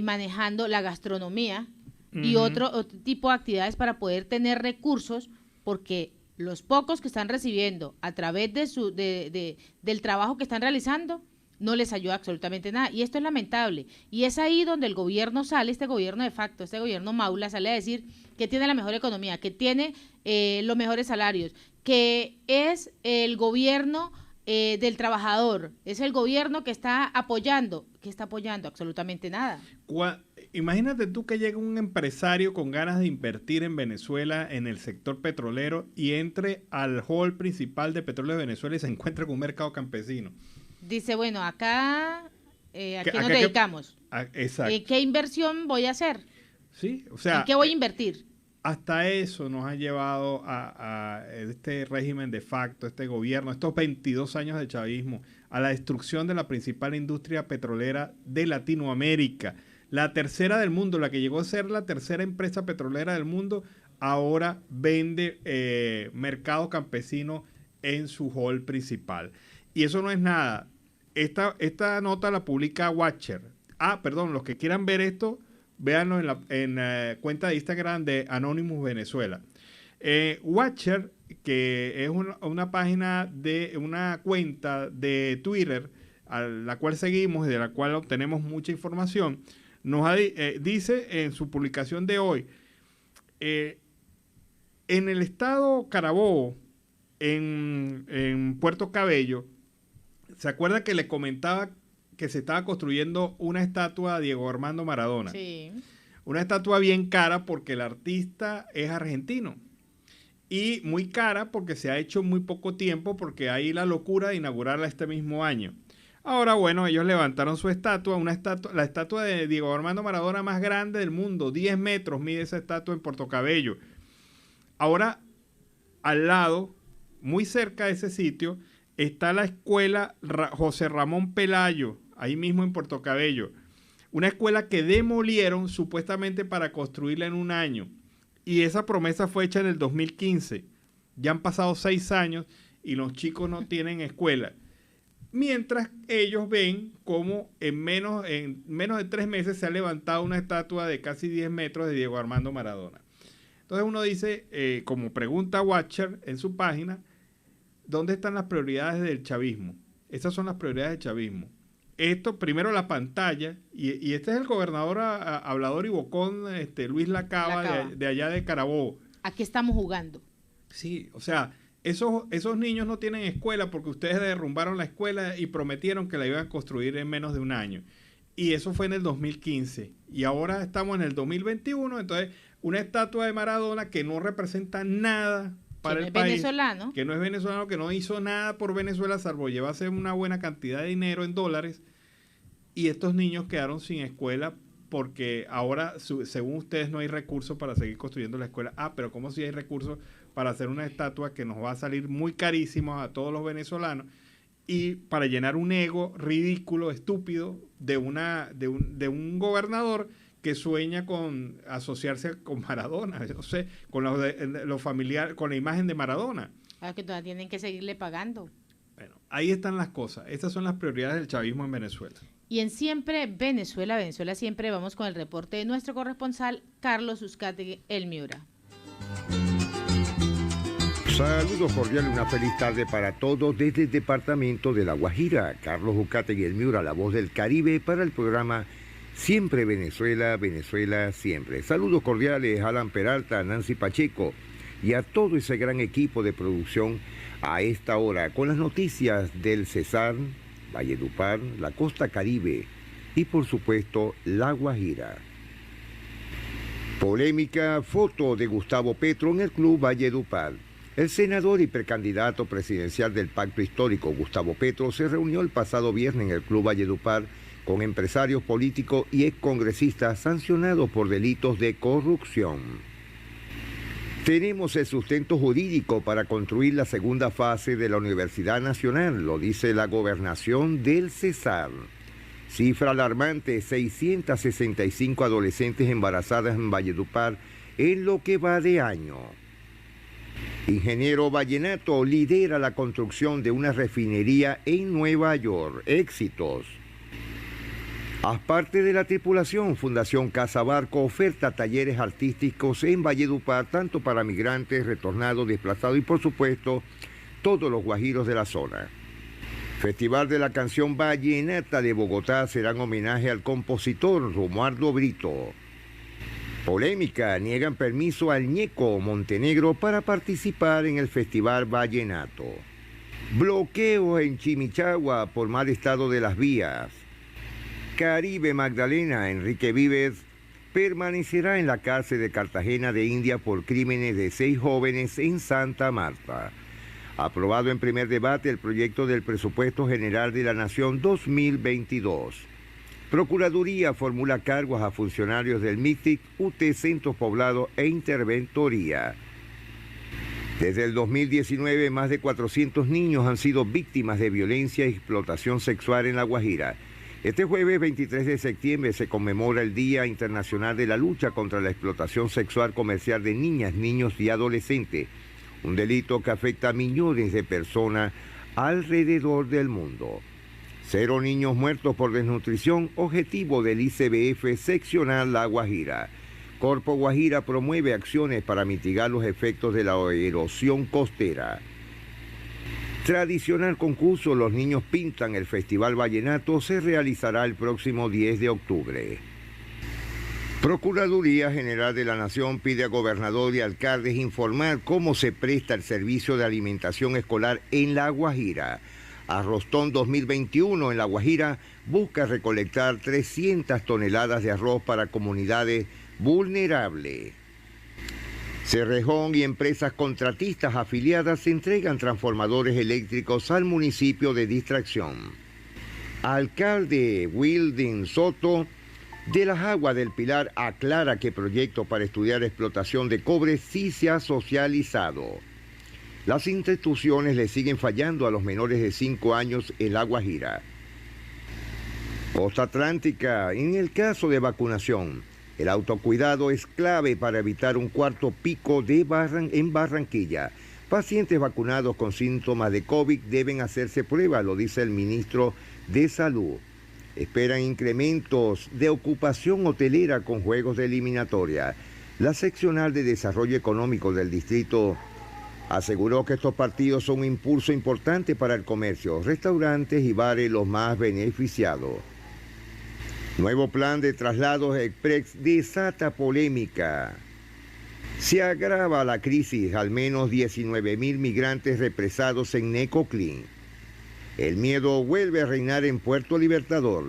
manejando la gastronomía y otro tipo de actividades para poder tener recursos, porque los pocos que están recibiendo a través del trabajo que están realizando no les ayuda absolutamente nada. Y esto es lamentable. Y es ahí donde el gobierno sale, este gobierno de facto, este gobierno Maula, sale a decir que tiene la mejor economía, que tiene los mejores salarios, que es el gobierno del trabajador, es el gobierno que está apoyando. ¿Qué está apoyando? Absolutamente nada. Imagínate tú que llega un empresario con ganas de invertir en Venezuela en el sector petrolero y entre al hall principal de Petróleo de Venezuela y se encuentra con un mercado campesino. Dice, bueno, acá ¿a qué nos dedicamos? Exacto. ¿Qué inversión voy a hacer? Sí, o sea, ¿en qué voy a invertir? Hasta eso nos ha llevado a este régimen de facto, este gobierno, estos 22 años de chavismo, a la destrucción de la principal industria petrolera de Latinoamérica. La tercera del mundo, la que llegó a ser la tercera empresa petrolera del mundo, ahora vende mercado campesino en su hall principal. Y eso no es nada. Esta nota la publica Watcher. Los que quieran ver esto, véanlo en la cuenta de Instagram de Anonymous Venezuela. Watcher, que es una página de una cuenta de Twitter a la cual seguimos y de la cual obtenemos mucha información, dice en su publicación de hoy, en el estado Carabobo, en Puerto Cabello, ¿se acuerda que le comentaba que se estaba construyendo una estatua a Diego Armando Maradona? Sí. Una estatua bien cara porque el artista es argentino. Y muy cara porque se ha hecho en muy poco tiempo, porque hay la locura de inaugurarla este mismo año. Ahora, bueno, ellos levantaron su estatua, la estatua de Diego Armando Maradona más grande del mundo, 10 metros mide esa estatua en Puerto Cabello. Ahora, al lado, muy cerca de ese sitio, está la escuela José Ramón Pelayo, ahí mismo en Puerto Cabello. Una escuela que demolieron supuestamente para construirla en un año. Y esa promesa fue hecha en el 2015. Ya han pasado 6 años y los chicos no tienen escuela. Mientras ellos ven cómo en menos de 3 meses se ha levantado una estatua de casi 10 metros de Diego Armando Maradona. Entonces uno dice, como pregunta Watcher en su página, ¿dónde están las prioridades del chavismo? Esas son las prioridades del chavismo. Esto, primero la pantalla, y este es el gobernador hablador y bocón, Luis Lacaba. De allá de Carabobo. ¿A qué estamos jugando? Sí, o sea, esos niños no tienen escuela porque ustedes derrumbaron la escuela y prometieron que la iban a construir en menos de un año. Y eso fue en el 2015. Y ahora estamos en el 2021. Entonces, una estatua de Maradona que no representa nada para el país. Venezolano. Que no es venezolano, que no hizo nada por Venezuela, salvo llevarse una buena cantidad de dinero en dólares. Y estos niños quedaron sin escuela porque ahora, según ustedes, no hay recursos para seguir construyendo la escuela. Pero ¿cómo si hay recursos para hacer una estatua que nos va a salir muy carísimo a todos los venezolanos? Y para llenar un ego ridículo, estúpido, de un gobernador que sueña con asociarse con Maradona, no sé, con los familiares, con la imagen de Maradona. Que todavía tienen que seguirle pagando. Bueno, ahí están las cosas. Estas son las prioridades del chavismo en Venezuela. Y en Siempre Venezuela, Venezuela Siempre, vamos con el reporte de nuestro corresponsal, Carlos Uzcategui, El Miura. Saludos cordiales, una feliz tarde para todos desde el departamento de La Guajira. Carlos Uzcategui, El Miura, la voz del Caribe, para el programa Siempre Venezuela, Venezuela Siempre. Saludos cordiales a Alan Peralta, a Nancy Pacheco y a todo ese gran equipo de producción a esta hora, con las noticias del Cesar, Valledupar, la costa Caribe y por supuesto La Guajira. Polémica foto de Gustavo Petro en el Club Valledupar. El senador y precandidato presidencial del Pacto Histórico, Gustavo Petro, se reunió el pasado viernes en el Club Valledupar con empresarios políticos y excongresistas sancionados por delitos de corrupción. Tenemos el sustento jurídico para construir la segunda fase de la Universidad Nacional, lo dice la gobernación del Cesar. Cifra alarmante, 665 adolescentes embarazadas en Valledupar en lo que va de año. Ingeniero Vallenato lidera la construcción de una refinería en Nueva York. Éxitos. Haz parte de la tripulación. Fundación Casa Barco oferta talleres artísticos en Valledupar, tanto para migrantes, retornados, desplazados y, por supuesto, todos los guajiros de la zona. Festival de la Canción Vallenata de Bogotá será en homenaje al compositor Romualdo Brito. Polémica, niegan permiso al ñeco Montenegro para participar en el Festival Vallenato. Bloqueo en Chimichagua por mal estado de las vías. Caribe Magdalena, Enrique Vives, permanecerá en la cárcel de Cartagena de India por crímenes de 6 jóvenes en Santa Marta. Aprobado en primer debate el proyecto del Presupuesto General de la Nación 2022. Procuraduría formula cargos a funcionarios del MICTIC, UT Centros Poblados e Interventoría. Desde el 2019, más de 400 niños han sido víctimas de violencia y explotación sexual en La Guajira. Este jueves 23 de septiembre se conmemora el Día Internacional de la Lucha contra la Explotación Sexual Comercial de Niñas, Niños y Adolescentes, un delito que afecta a millones de personas alrededor del mundo. 0 niños muertos por desnutrición, objetivo del ICBF seccional La Guajira. Corpo Guajira promueve acciones para mitigar los efectos de la erosión costera. Tradicional concurso Los Niños Pintan, el Festival Vallenato se realizará el próximo 10 de octubre. Procuraduría General de la Nación pide a gobernador y alcaldes informar cómo se presta el servicio de alimentación escolar en La Guajira. Arroztón 2021 en La Guajira busca recolectar 300 toneladas de arroz para comunidades vulnerables. Cerrejón y empresas contratistas afiliadas entregan transformadores eléctricos al municipio de Distracción. Alcalde Wilding Soto de las Aguas del Pilar aclara que proyecto para estudiar explotación de cobre sí se ha socializado. Las instituciones le siguen fallando a los menores de 5 años en La Guajira. Costa Atlántica, en el caso de vacunación, el autocuidado es clave para evitar un cuarto pico en Barranquilla. Pacientes vacunados con síntomas de COVID deben hacerse pruebas, lo dice el ministro de Salud. Esperan incrementos de ocupación hotelera con juegos de eliminatoria. La seccional de Desarrollo Económico del distrito aseguró que estos partidos son un impulso importante para el comercio, restaurantes y bares los más beneficiados. Nuevo plan de traslados express desata polémica. Se agrava la crisis, al menos 19.000 migrantes represados en Necoclí. El miedo vuelve a reinar en Puerto Libertador.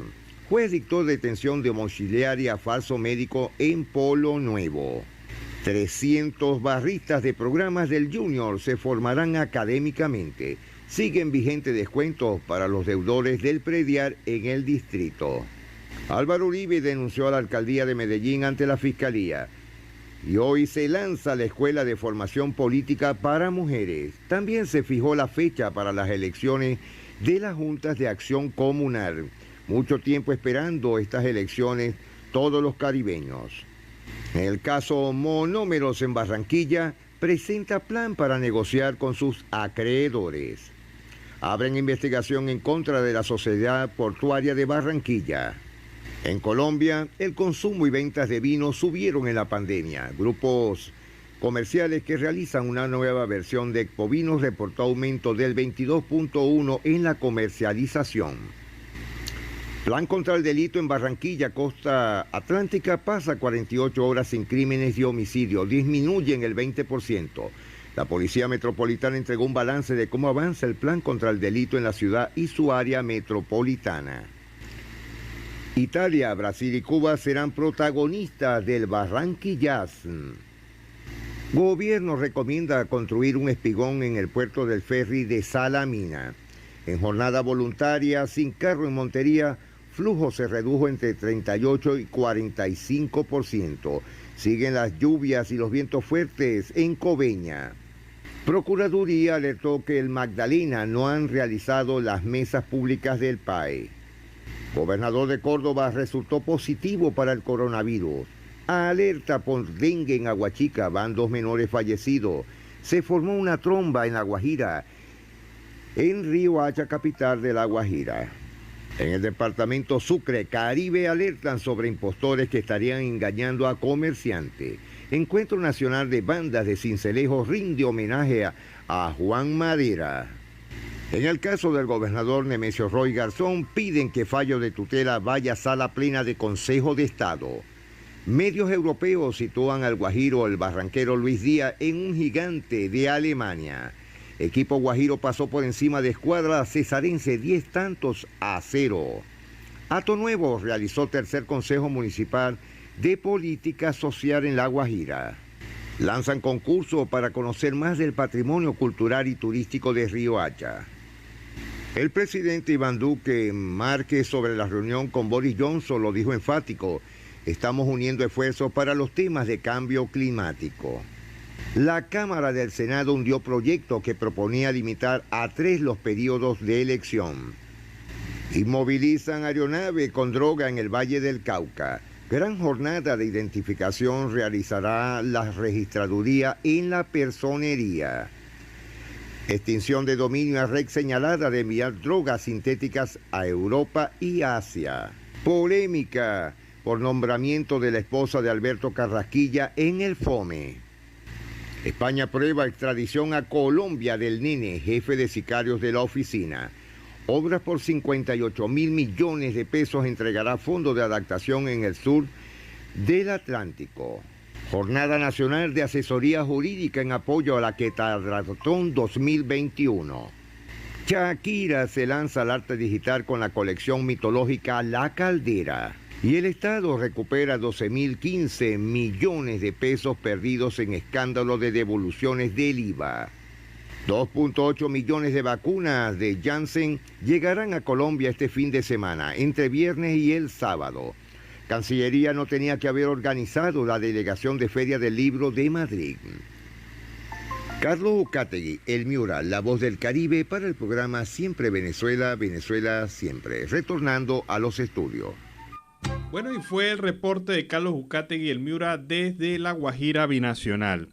Juez dictó detención domiciliaria a falso médico en Polo Nuevo. 300 barristas de programas del Junior se formarán académicamente. Siguen vigentes descuentos para los deudores del predial en el distrito. Álvaro Uribe denunció a la alcaldía de Medellín ante la fiscalía. Y hoy se lanza la Escuela de Formación Política para Mujeres. También se fijó la fecha para las elecciones de las juntas de acción comunal. Mucho tiempo esperando estas elecciones todos los caribeños. En el caso Monómeros en Barranquilla, presenta plan para negociar con sus acreedores. Abren investigación en contra de la Sociedad Portuaria de Barranquilla. En Colombia, el consumo y ventas de vino subieron en la pandemia. Grupos comerciales que realizan una nueva versión de Expovinos reportó aumento del 22.1% en la comercialización. Plan contra el delito en Barranquilla, costa atlántica, pasa 48 horas sin crímenes y homicidios, disminuye en el 20%. La Policía Metropolitana entregó un balance de cómo avanza el plan contra el delito en la ciudad y su área metropolitana. Italia, Brasil y Cuba serán protagonistas del Barranquillaz. Gobierno recomienda construir un espigón en el puerto del ferry de Salamina. En jornada voluntaria, sin carro en Montería, flujo se redujo entre 38 y 45%. Siguen las lluvias y los vientos fuertes en Coveña. Procuraduría alertó que el Magdalena no han realizado las mesas públicas del PAE. Gobernador de Córdoba resultó positivo para el coronavirus. Alerta por dengue en Aguachica, van 2 menores fallecidos. Se formó una tromba en La Guajira, en Río Hacha, capital de La Guajira. En el departamento Sucre, Caribe, alertan sobre impostores que estarían engañando a comerciantes. Encuentro Nacional de Bandas de Sincelejo rinde homenaje a Juan Madera. En el caso del gobernador Nemesio Roy Garzón, piden que fallo de tutela vaya a sala plena de Consejo de Estado. Medios europeos sitúan al guajiro, el barranquero Luis Díaz, en un gigante de Alemania. Equipo guajiro pasó por encima de escuadra cesarense 10-0. Hato Nuevo realizó tercer Consejo Municipal de Política Social en La Guajira. Lanzan concurso para conocer más del patrimonio cultural y turístico de Río Hacha. El presidente Iván Duque Márquez sobre la reunión con Boris Johnson lo dijo enfático: estamos uniendo esfuerzos para los temas de cambio climático. La Cámara del Senado hundió proyecto que proponía limitar a 3 los periodos de elección. Inmovilizan aeronave con droga en el Valle del Cauca. Gran jornada de identificación realizará la registraduría en la personería. Extinción de dominio a red señalada de enviar drogas sintéticas a Europa y Asia. Polémica por nombramiento de la esposa de Alberto Carrasquilla en el FOME. España aprueba extradición a Colombia del nene, jefe de sicarios de la oficina. Obras por 58.000 millones de pesos entregará Fondo de Adaptación en el sur del Atlántico. Jornada Nacional de Asesoría Jurídica en apoyo a la Quetzalratón 2021. Shakira se lanza al arte digital con la colección mitológica La Caldera. Y el Estado recupera 12.015 millones de pesos perdidos en escándalo de devoluciones del IVA. 2.8 millones de vacunas de Janssen llegarán a Colombia este fin de semana, entre viernes y el sábado. Cancillería no tenía que haber organizado la delegación de Feria del Libro de Madrid. Carlos Ucategui, El Miura, la voz del Caribe, para el programa Siempre Venezuela, Venezuela Siempre. Retornando a los estudios. Bueno, y fue el reporte de Carlos Ucategui, El Miura, desde La Guajira Binacional.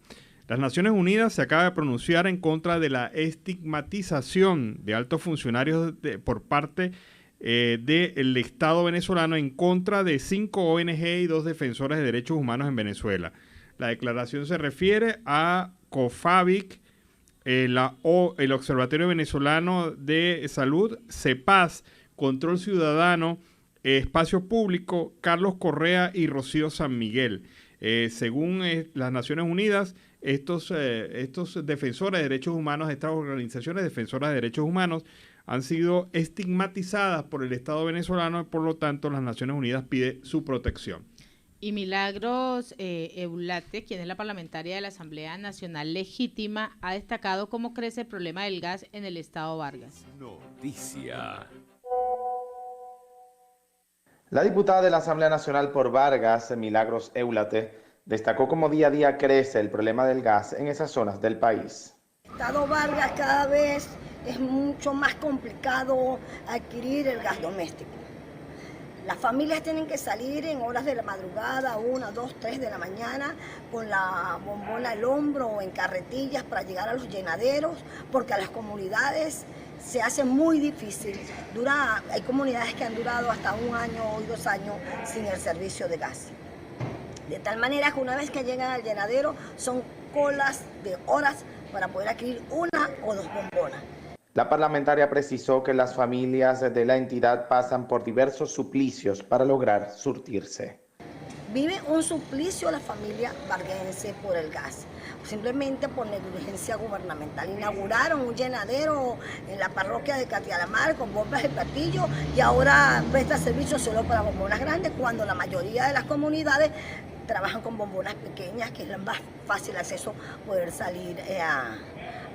Las Naciones Unidas se acaba de pronunciar en contra de la estigmatización de altos funcionarios por parte del Estado venezolano en contra de 5 ONG y 2 defensores de derechos humanos en Venezuela. La declaración se refiere a COFAVIC, el Observatorio Venezolano de Salud, CEPAS, Control Ciudadano, Espacio Público, Carlos Correa y Rocío San Miguel. Según las Naciones Unidas, estos defensores de derechos humanos, estas organizaciones defensoras de derechos humanos, han sido estigmatizadas por el Estado venezolano y por lo tanto las Naciones Unidas pide su protección. Y Milagros Eulate, quien es la parlamentaria de la Asamblea Nacional Legítima, ha destacado cómo crece el problema del gas en el estado Vargas. Noticia. La diputada de la Asamblea Nacional por Vargas, Milagros Eulate, destacó cómo día a día crece el problema del gas en esas zonas del país. El estado Vargas cada vez es mucho más complicado adquirir el gas doméstico. Las familias tienen que salir en horas de la madrugada, 1, 2, 3 de la mañana, con la bombona al hombro o en carretillas para llegar a los llenaderos, porque a las comunidades se hace muy difícil. Hay comunidades que han durado hasta 1 año o 2 años sin el servicio de gas. De tal manera que una vez que llegan al llenadero son colas de horas para poder adquirir 1 o 2 bombonas. La parlamentaria precisó que las familias de la entidad pasan por diversos suplicios para lograr surtirse. Vive un suplicio la familia varguense por el gas, simplemente por negligencia gubernamental. Inauguraron un llenadero en la parroquia de Catialamar con bombas de platillo y ahora presta servicio solo para bombonas grandes, cuando la mayoría de las comunidades trabajan con bombonas pequeñas, que es el más fácil acceso poder salir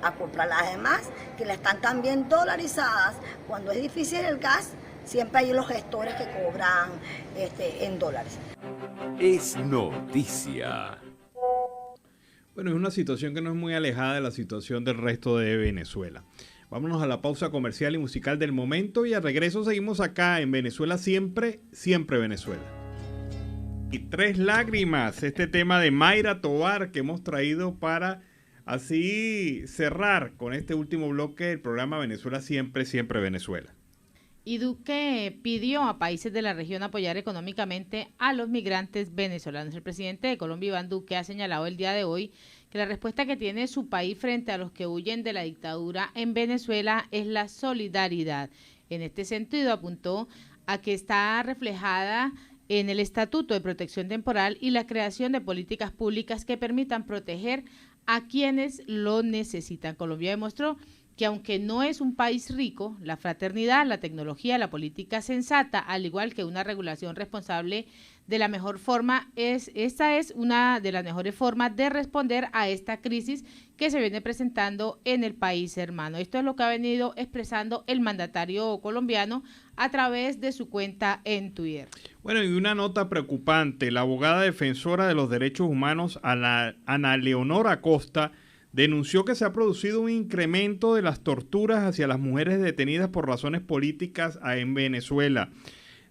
a comprarlas. Además, que las están también dolarizadas. Cuando es difícil el gas, siempre hay los gestores que cobran en dólares. Es noticia. Bueno, es una situación que no es muy alejada de la situación del resto de Venezuela. Vámonos a la pausa comercial y musical del momento y al regreso seguimos acá en Venezuela Siempre, Siempre Venezuela. Y 3 lágrimas, este tema de Mayra Tovar que hemos traído para así cerrar con este último bloque del programa Venezuela Siempre, Siempre Venezuela. Y Duque pidió a países de la región apoyar económicamente a los migrantes venezolanos. El presidente de Colombia, Iván Duque, ha señalado el día de hoy que la respuesta que tiene su país frente a los que huyen de la dictadura en Venezuela es la solidaridad. En este sentido, apuntó a que está reflejada en el Estatuto de Protección Temporal y la creación de políticas públicas que permitan proteger a quienes lo necesitan. Colombia demostró que aunque no es un país rico, la fraternidad, la tecnología, la política sensata, al igual que una regulación responsable de la mejor forma, esta es una de las mejores formas de responder a esta crisis que se viene presentando en el país hermano. Esto es lo que ha venido expresando el mandatario colombiano a través de su cuenta en Twitter. Bueno, y una nota preocupante, la abogada defensora de los derechos humanos, Ana Leonor Acosta, denunció que se ha producido un incremento de las torturas hacia las mujeres detenidas por razones políticas en Venezuela.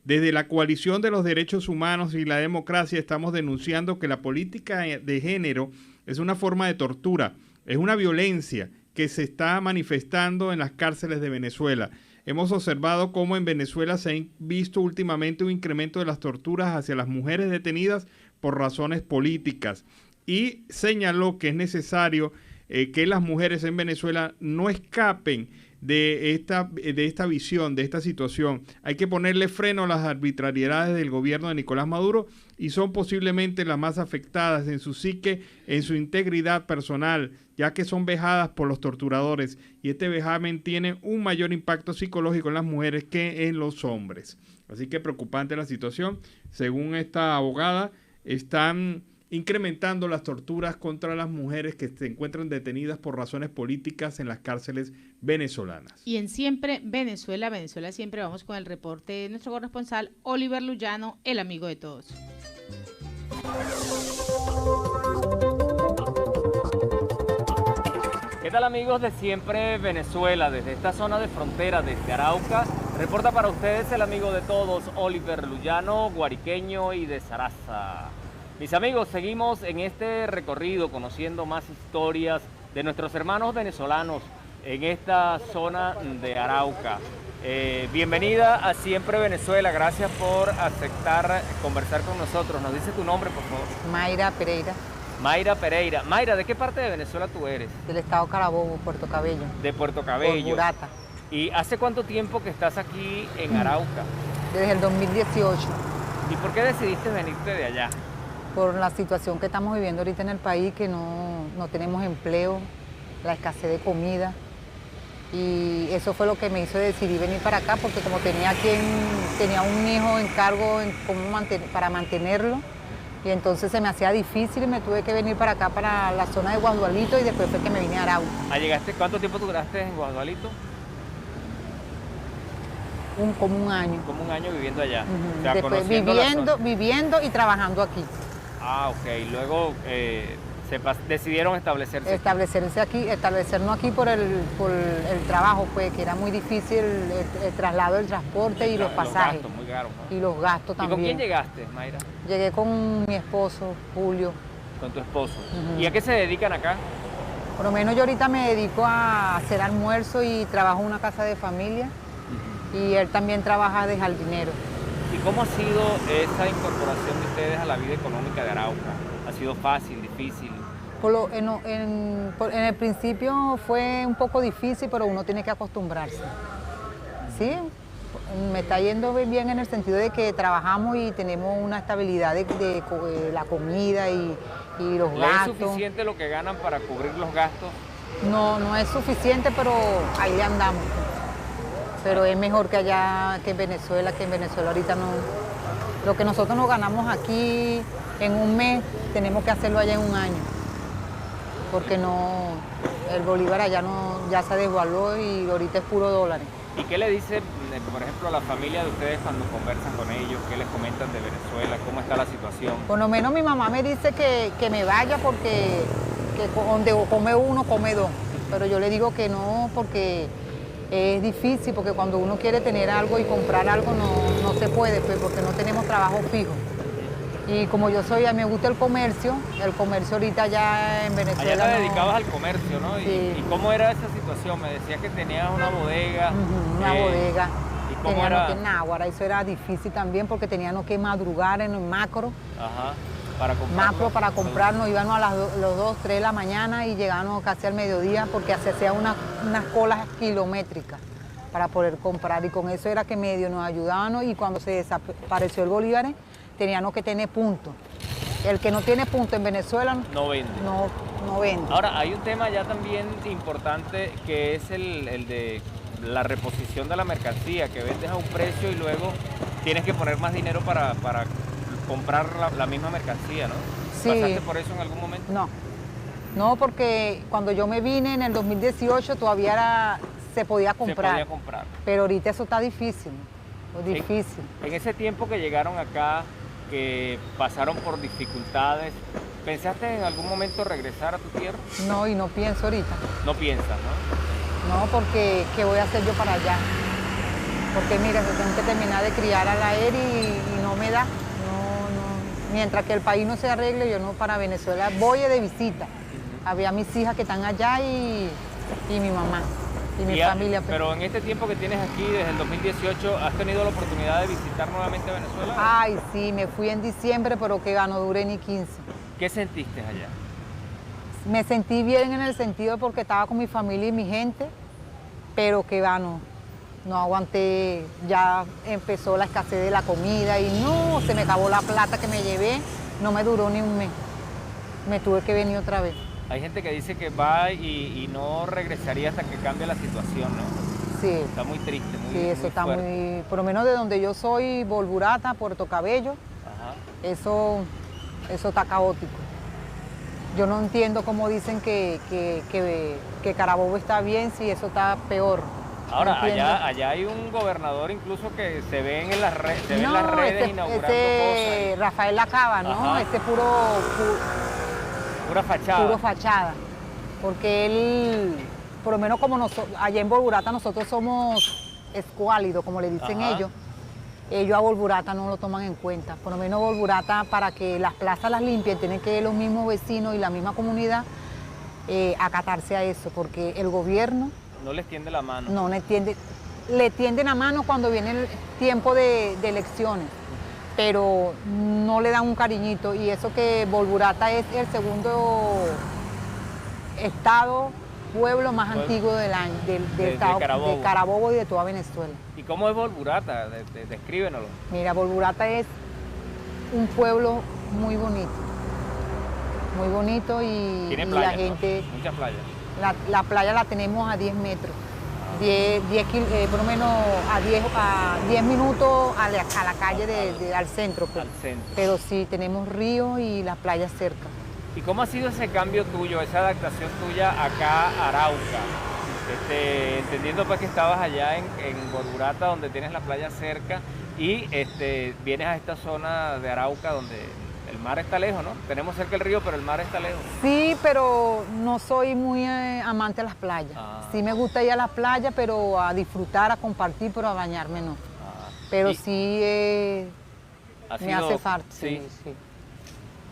Desde la Coalición de los Derechos Humanos y la Democracia estamos denunciando que la política de género es una forma de tortura, es una violencia que se está manifestando en las cárceles de Venezuela. Hemos observado cómo en Venezuela se ha visto últimamente un incremento de las torturas hacia las mujeres detenidas por razones políticas y señaló que es necesario que las mujeres en Venezuela no escapen de esta visión, de esta situación. Hay que ponerle freno a las arbitrariedades del gobierno de Nicolás Maduro y son posiblemente las más afectadas en su psique, en su integridad personal, ya que son vejadas por los torturadores y este vejamen tiene un mayor impacto psicológico en las mujeres que en los hombres. Así que preocupante la situación. Según esta abogada, están incrementando las torturas contra las mujeres que se encuentran detenidas por razones políticas en las cárceles venezolanas. Y en Siempre Venezuela, Venezuela Siempre, vamos con el reporte de nuestro corresponsal Oliver Luyano, el amigo de todos. ¿Qué tal, amigos de Siempre Venezuela? Desde esta zona de frontera, desde Arauca, reporta para ustedes el amigo de todos, Oliver Luyano, guariqueño y de Saraza. Mis amigos, seguimos en este recorrido conociendo más historias de nuestros hermanos venezolanos en esta zona de Arauca. Bienvenida a Siempre Venezuela, gracias por aceptar conversar con nosotros. ¿Nos dice tu nombre, por favor? Mayra Pereira. Mayra Pereira. Mayra, ¿de qué parte de Venezuela tú eres? Del estado Carabobo, Puerto Cabello. De Puerto Cabello. Burata. ¿Y hace cuánto tiempo que estás aquí en Arauca? Desde el 2018. ¿Y por qué decidiste venirte de allá? por la situación que estamos viviendo ahorita en el país, que no tenemos empleo, la escasez de comida. Y eso fue lo que me hizo decidir venir para acá, porque como tenía un hijo en cargo para mantenerlo, y entonces se me hacía difícil y me tuve que venir para acá, para la zona de Guadualito, y después fue que me vine a Arauca. ¿Cuánto tiempo duraste en Guadualito? Como un año. Como un año viviendo allá. O sea, después viviendo y trabajando aquí. Ah, ok. Y luego decidieron establecerse. Establecernos aquí por el trabajo, pues, que era muy difícil el traslado del transporte y los pasajes. Los gastos, muy caros, ¿no? Y los gastos también. ¿Y con quién llegaste, Mayra? Llegué con mi esposo, Julio. Con tu esposo. ¿Y a qué se dedican acá? Por lo menos yo ahorita me dedico a hacer almuerzo y trabajo en una casa de familia. Y él también trabaja de jardinero. ¿Y cómo ha sido esa incorporación de ustedes a la vida económica de Arauca? ¿Ha sido fácil, difícil? En el principio fue un poco difícil, pero uno tiene que acostumbrarse. Sí, me está yendo bien en el sentido de que trabajamos y tenemos una estabilidad de la comida y los gastos. ¿Es suficiente lo que ganan para cubrir los gastos? No es suficiente, pero ahí andamos. Pero es mejor que allá, que en Venezuela ahorita no. Lo que nosotros nos ganamos aquí en un mes, tenemos que hacerlo allá en un año. Porque el bolívar allá ya se desvaluó y ahorita es puro dólares. ¿Y qué le dice, por ejemplo, a la familia de ustedes cuando conversan con ellos? ¿Qué les comentan de Venezuela? ¿Cómo está la situación? Por lo menos mi mamá me dice que me vaya porque donde come uno, come dos. Pero yo le digo que no, porque es difícil, porque cuando uno quiere tener algo y comprar algo no se puede, pues, porque no tenemos trabajo fijo. Y como a mí me gusta el comercio ahorita ya en Venezuela. Allá te dedicabas al comercio, ¿no? Sí. ¿Y cómo era esa situación? Me decías que tenías una bodega. Una bodega. ¿Y cómo era? Náguara, eso era difícil también porque teníamos que madrugar en el macro. Ajá. Para comprarnos, íbamos a las 2, 3 de la mañana y llegábamos casi al mediodía porque se hacían unas colas kilométricas para poder comprar, y con eso era que medio nos ayudaban, y cuando se desapareció el bolívar teníamos que tener puntos. El que no tiene punto en Venezuela no vende. No vende. Ahora, hay un tema ya también importante que es el de la reposición de la mercancía, que vendes a un precio y luego tienes que poner más dinero para comprar la misma mercancía, ¿no? Sí. ¿Pasaste por eso en algún momento? No, porque cuando yo me vine en el 2018 todavía se podía comprar. Pero ahorita eso está difícil, En ese tiempo que llegaron acá, que pasaron por dificultades, ¿pensaste en algún momento regresar a tu tierra? No, y no pienso ahorita. ¿No piensas, no? No, porque ¿qué voy a hacer yo para allá? Porque mira, yo tengo que terminar de criar a la ERI y no me da. Mientras que el país no se arregle, yo no para Venezuela voy de visita. Había mis hijas que están allá y mi mamá y mi familia. Pero en este tiempo que tienes aquí, desde el 2018, ¿has tenido la oportunidad de visitar nuevamente Venezuela? Ay, sí, me fui en diciembre, pero que no duré ni 15. ¿Qué sentiste allá? Me sentí bien en el sentido porque estaba con mi familia y mi gente, pero que no aguanté, ya empezó la escasez de la comida y se me acabó la plata que me llevé, no me duró ni un mes, me tuve que venir otra vez. Hay gente que dice que va y no regresaría hasta que cambie la situación, ¿no? Sí. Está muy triste, Sí, eso está muy, por lo menos de donde yo soy, Bolburata, Puerto Cabello, eso está caótico. Yo no entiendo cómo dicen que Carabobo está bien si eso está peor. Ahora, allá hay un gobernador incluso que se ve en las redes inaugurando cosas. Rafael Lacaba, ¿no? Ese pura fachada. Puro fachada. Porque él, por lo menos como allá en Bolburata nosotros somos escuálidos, como le dicen ellos. Ellos a Bolburata no lo toman en cuenta. Por lo menos Bolburata, para que las plazas las limpien, tienen que los mismos vecinos y la misma comunidad acatarse a eso, porque el gobierno no les tiende la mano. No, le tienden la mano cuando viene el tiempo de elecciones, pero no le dan un cariñito. Y eso que Bolburata es el segundo pueblo más antiguo del estado de Carabobo y de toda Venezuela. ¿Y cómo es Bolburata? Descríbenoslo. Mira, Bolburata es un pueblo muy bonito y, Tiene y playa, la gente, ¿no? Muchas playas. la playa la tenemos a 10 metros, 10 por lo menos a 10 minutos a la calle al centro, pues. Al centro. Pero sí, tenemos río y las playas cerca. ¿Y cómo ha sido ese cambio tuyo, esa adaptación tuya acá a Arauca? Entendiendo pues que estabas allá en Borburata, donde tienes la playa cerca, y vienes a esta zona de Arauca donde el mar está lejos, ¿no? Tenemos cerca el río, pero el mar está lejos. Sí, pero no soy muy amante de las playas. Sí me gusta ir a la playa, pero a disfrutar, a compartir, pero a bañarme no. Pero sí me hace falta. Sí.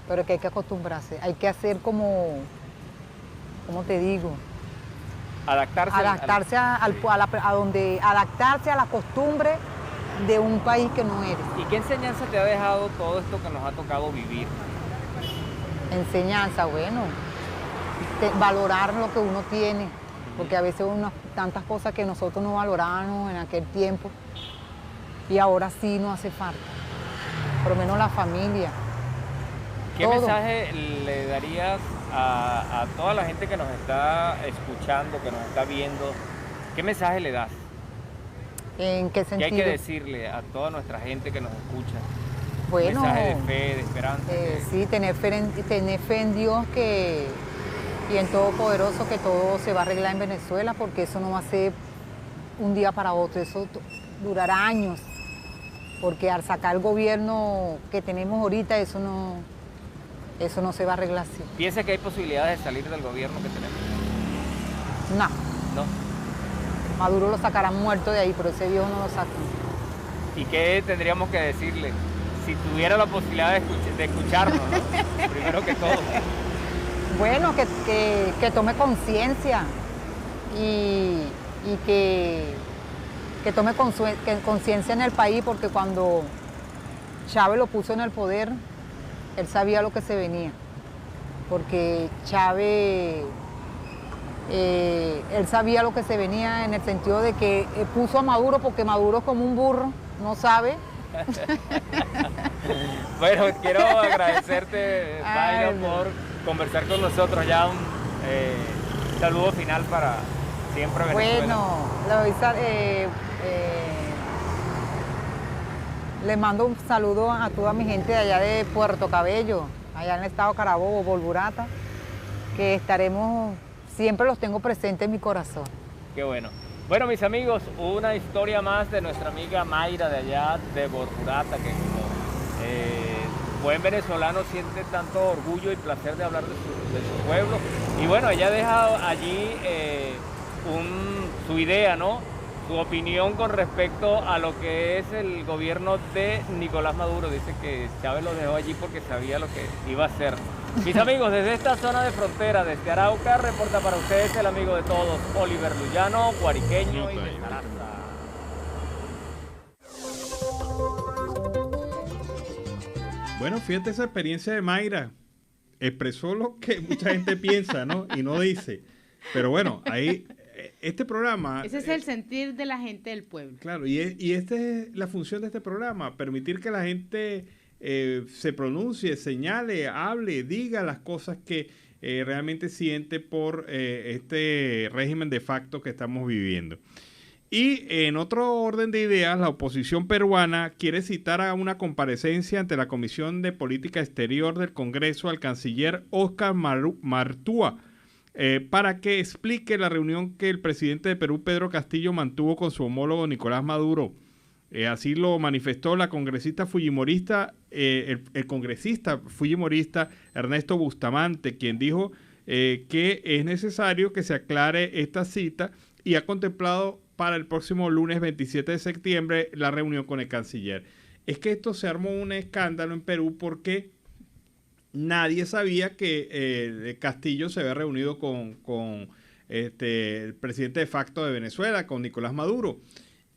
Pero que hay que acostumbrarse, hay que hacer como, ¿cómo te digo? Adaptarse a la costumbre de un país que no eres. ¿Y qué enseñanza te ha dejado todo esto que nos ha tocado vivir? Enseñanza, bueno, valorar lo que uno tiene, porque a veces tantas cosas que nosotros no valorábamos en aquel tiempo y ahora sí nos hace falta, por lo menos la familia. ¿Qué todo. mensaje le darías a toda la gente que nos está escuchando, que nos está viendo? ¿Qué mensaje le das? ¿En qué sentido? ¿Qué hay que decirle a toda nuestra gente que nos escucha? Bueno, un mensaje de fe, de esperanza. Sí, tener fe en Dios y en Todopoderoso, que todo se va a arreglar en Venezuela, porque eso no va a ser un día para otro, eso durará años, porque al sacar el gobierno que tenemos ahorita, eso no se va a arreglar así. ¿Piensa que hay posibilidades de salir del gobierno que tenemos? No. ¿No? Maduro lo sacará muerto de ahí, pero ese viejo no lo saca. ¿Y qué tendríamos que decirle? Si tuviera la posibilidad de escucharnos, ¿no? Primero que todo. Bueno, que tome conciencia y que tome conciencia en el país, porque cuando Chávez lo puso en el poder, él sabía lo que se venía, porque Chávez, él sabía lo que se venía en el sentido de que puso a Maduro, porque Maduro es como un burro, no sabe. Bueno, quiero agradecerte, Mayra, por conversar con nosotros. Ya un saludo final para siempre Venezuela. Bueno, le mando un saludo a toda mi gente de allá de Puerto Cabello, allá en el estado Carabobo, Borburata, que siempre los tengo presentes en mi corazón. Qué bueno. Bueno, mis amigos, una historia más de nuestra amiga Mayra de allá de Borburata, que como buen venezolano siente tanto orgullo y placer de hablar de su pueblo. Y bueno, ella ha dejado allí su idea, ¿no? Su opinión con respecto a lo que es el gobierno de Nicolás Maduro. Dice que Chávez lo dejó allí porque sabía lo que iba a hacer. Mis amigos, desde esta zona de frontera, desde Arauca, reporta para ustedes el amigo de todos, Oliver Lullano, guariqueño y de Sarasa. Bueno, fíjate esa experiencia de Mayra. Expresó lo que mucha gente piensa, ¿no? Y no dice. Pero bueno, ahí, este programa... Ese es el sentir de la gente del pueblo. Claro, y esta es la función de este programa, permitir que la gente se pronuncie, señale, hable, diga las cosas que realmente siente por este régimen de facto que estamos viviendo. Y en otro orden de ideas, la oposición peruana quiere citar a una comparecencia ante la Comisión de Política Exterior del Congreso al canciller Óscar Martúa para que explique la reunión que el presidente de Perú, Pedro Castillo, mantuvo con su homólogo Nicolás Maduro. Así lo manifestó la congresista fujimorista, el congresista fujimorista Ernesto Bustamante, quien dijo que es necesario que se aclare esta cita y ha contemplado para el próximo lunes 27 de septiembre la reunión con el canciller. Es que esto se armó un escándalo en Perú porque nadie sabía que Castillo se había reunido con el presidente de facto de Venezuela, con Nicolás Maduro.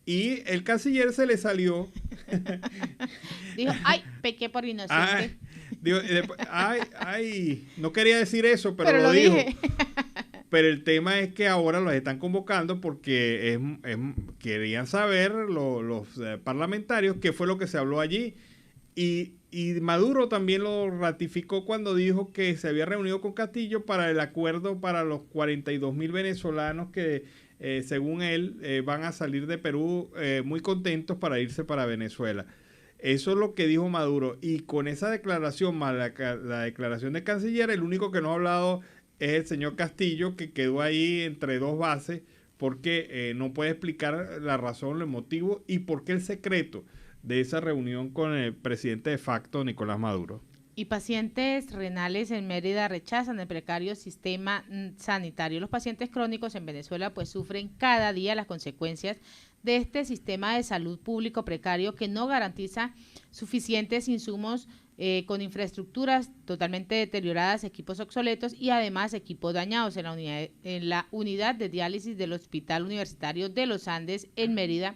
Y el canciller se le salió. Dijo, ay, pequé por inocente. No quería decir eso, pero lo dijo. Dije. Pero el tema es que ahora los están convocando porque querían saber los parlamentarios qué fue lo que se habló allí. Y Maduro también lo ratificó cuando dijo que se había reunido con Castillo para el acuerdo para los 42.000 venezolanos que, según él, van a salir de Perú muy contentos para irse para Venezuela. Eso es lo que dijo Maduro. Y con esa declaración, más la declaración de canciller, el único que no ha hablado es el señor Castillo, que quedó ahí entre dos bases porque no puede explicar la razón, el motivo y por qué el secreto de esa reunión con el presidente de facto, Nicolás Maduro. Y pacientes renales en Mérida rechazan el precario sistema sanitario. Los pacientes crónicos en Venezuela pues sufren cada día las consecuencias de este sistema de salud público precario que no garantiza suficientes insumos con infraestructuras totalmente deterioradas, equipos obsoletos y además equipos dañados. En la unidad de diálisis del Hospital Universitario de los Andes en Mérida,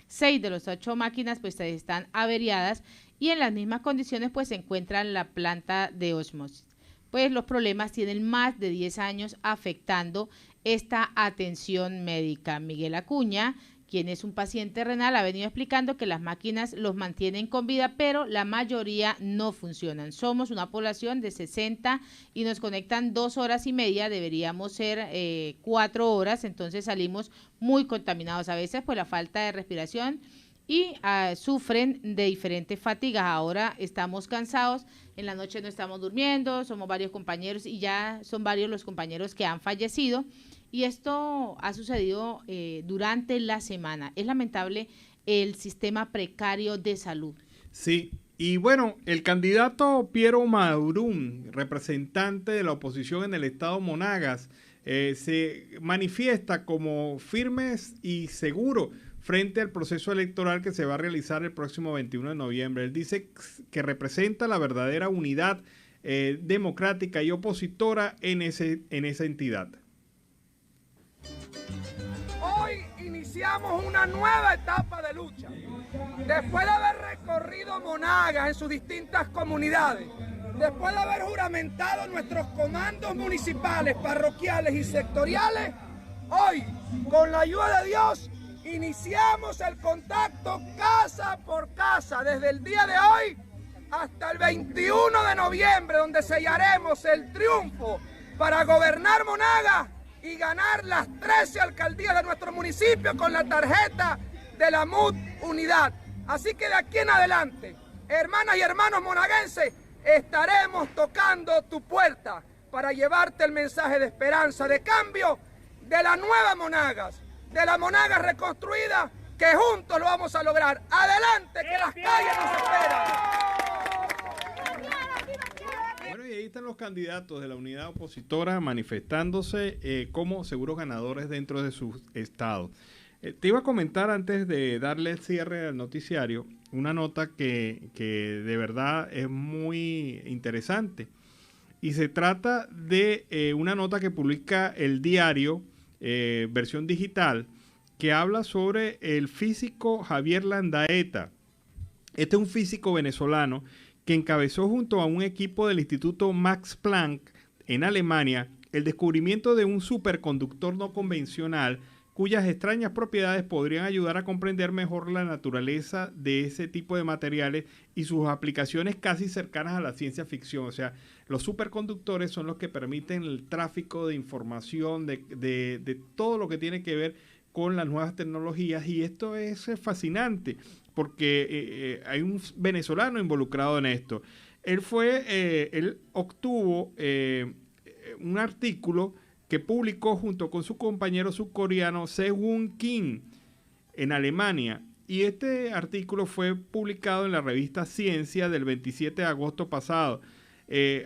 6 de las 8 máquinas pues están averiadas y en las mismas condiciones pues se encuentra la planta de ósmosis. Pues los problemas tienen más de 10 años afectando esta atención médica. Miguel Acuña, quien es un paciente renal, ha venido explicando que las máquinas los mantienen con vida, pero la mayoría no funcionan. Somos una población de 60 y nos conectan 2 horas y media, deberíamos ser 4 horas, entonces salimos muy contaminados a veces por la falta de respiración y sufren de diferentes fatigas. Ahora estamos cansados, en la noche no estamos durmiendo, somos varios compañeros y ya son varios los compañeros que han fallecido. Y esto ha sucedido durante la semana. Es lamentable el sistema precario de salud. Sí, y bueno, el candidato Piero Maurún, representante de la oposición en el estado Monagas, se manifiesta como firmes y seguro frente al proceso electoral que se va a realizar el próximo 21 de noviembre. Él dice que representa la verdadera unidad democrática y opositora en esa entidad. Hoy iniciamos una nueva etapa de lucha. Después de haber recorrido Monagas en sus distintas comunidades, después de haber juramentado nuestros comandos municipales, parroquiales y sectoriales, hoy, con la ayuda de Dios, iniciamos el contacto casa por casa desde el día de hoy hasta el 21 de noviembre, donde sellaremos el triunfo para gobernar Monagas y ganar las 13 alcaldías de nuestro municipio con la tarjeta de la MUD Unidad. Así que de aquí en adelante, hermanas y hermanos monaguenses, estaremos tocando tu puerta para llevarte el mensaje de esperanza, de cambio, de la nueva Monagas, de la Monagas reconstruida, que juntos lo vamos a lograr. ¡Adelante, que las calles nos esperan! Bueno, y ahí están los candidatos de la unidad opositora manifestándose como seguros ganadores dentro de sus estados. Te iba a comentar antes de darle el cierre al noticiario una nota que de verdad es muy interesante. Y se trata de una nota que publica el diario, versión digital, que habla sobre el físico Javier Landaeta. Este es un físico venezolano que encabezó junto a un equipo del Instituto Max Planck en Alemania el descubrimiento de un superconductor no convencional cuyas extrañas propiedades podrían ayudar a comprender mejor la naturaleza de ese tipo de materiales y sus aplicaciones casi cercanas a la ciencia ficción. O sea, los superconductores son los que permiten el tráfico de información, de todo lo que tiene que ver con las nuevas tecnologías, y esto es fascinante porque hay un venezolano involucrado en esto. Él obtuvo un artículo que publicó junto con su compañero surcoreano Sehun Kim en Alemania, y este artículo fue publicado en la revista Ciencia del 27 de agosto pasado.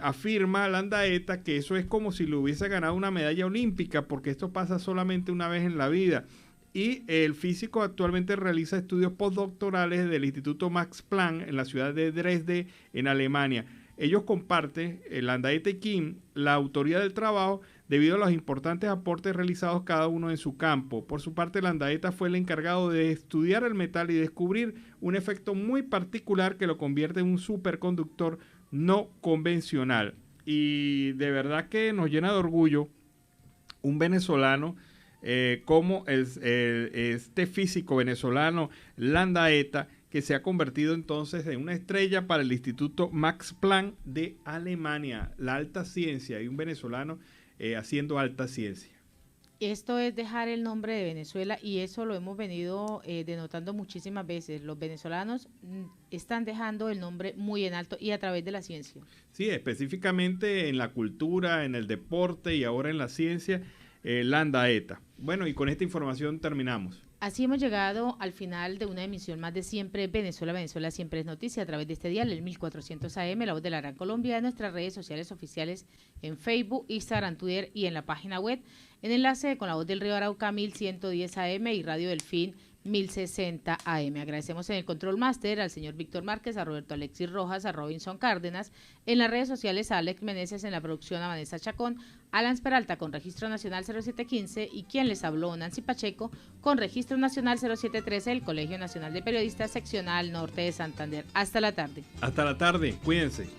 Afirma Landaeta que eso es como si le hubiese ganado una medalla olímpica, porque esto pasa solamente una vez en la vida. Y el físico actualmente realiza estudios postdoctorales del Instituto Max Planck en la ciudad de Dresde, en Alemania. Ellos comparten, Landaeta y Kim, la autoría del trabajo debido a los importantes aportes realizados cada uno en su campo. Por su parte, Landaeta fue el encargado de estudiar el metal y descubrir un efecto muy particular que lo convierte en un superconductor no convencional. Y de verdad que nos llena de orgullo un venezolano como este físico venezolano Landaeta, que se ha convertido entonces en una estrella para el Instituto Max Planck de Alemania, la alta ciencia, hay un venezolano haciendo alta ciencia. Esto es dejar el nombre de Venezuela y eso lo hemos venido denotando muchísimas veces. Los venezolanos están dejando el nombre muy en alto y a través de la ciencia. Sí, específicamente en la cultura, en el deporte y ahora en la ciencia, Landa ETA. Bueno, y con esta información terminamos. Así hemos llegado al final de una emisión más de Siempre Venezuela. Venezuela siempre es noticia a través de este dial, el 1400 AM, La Voz de la Gran Colombia, en nuestras redes sociales oficiales en Facebook, Instagram, Twitter y en la página web, en enlace con La Voz del Río Arauca 1110 AM y Radio Delfín 1060 AM. Agradecemos en el Control Master al señor Víctor Márquez, a Roberto Alexis Rojas, a Robinson Cárdenas, en las redes sociales a Alex Meneses, en la producción a Vanessa Chacón, Alan Peralta con Registro Nacional 0715 y quien les habló, Nancy Pacheco, con Registro Nacional 0713 del Colegio Nacional de Periodistas Seccional Norte de Santander. Hasta la tarde. Hasta la tarde, cuídense.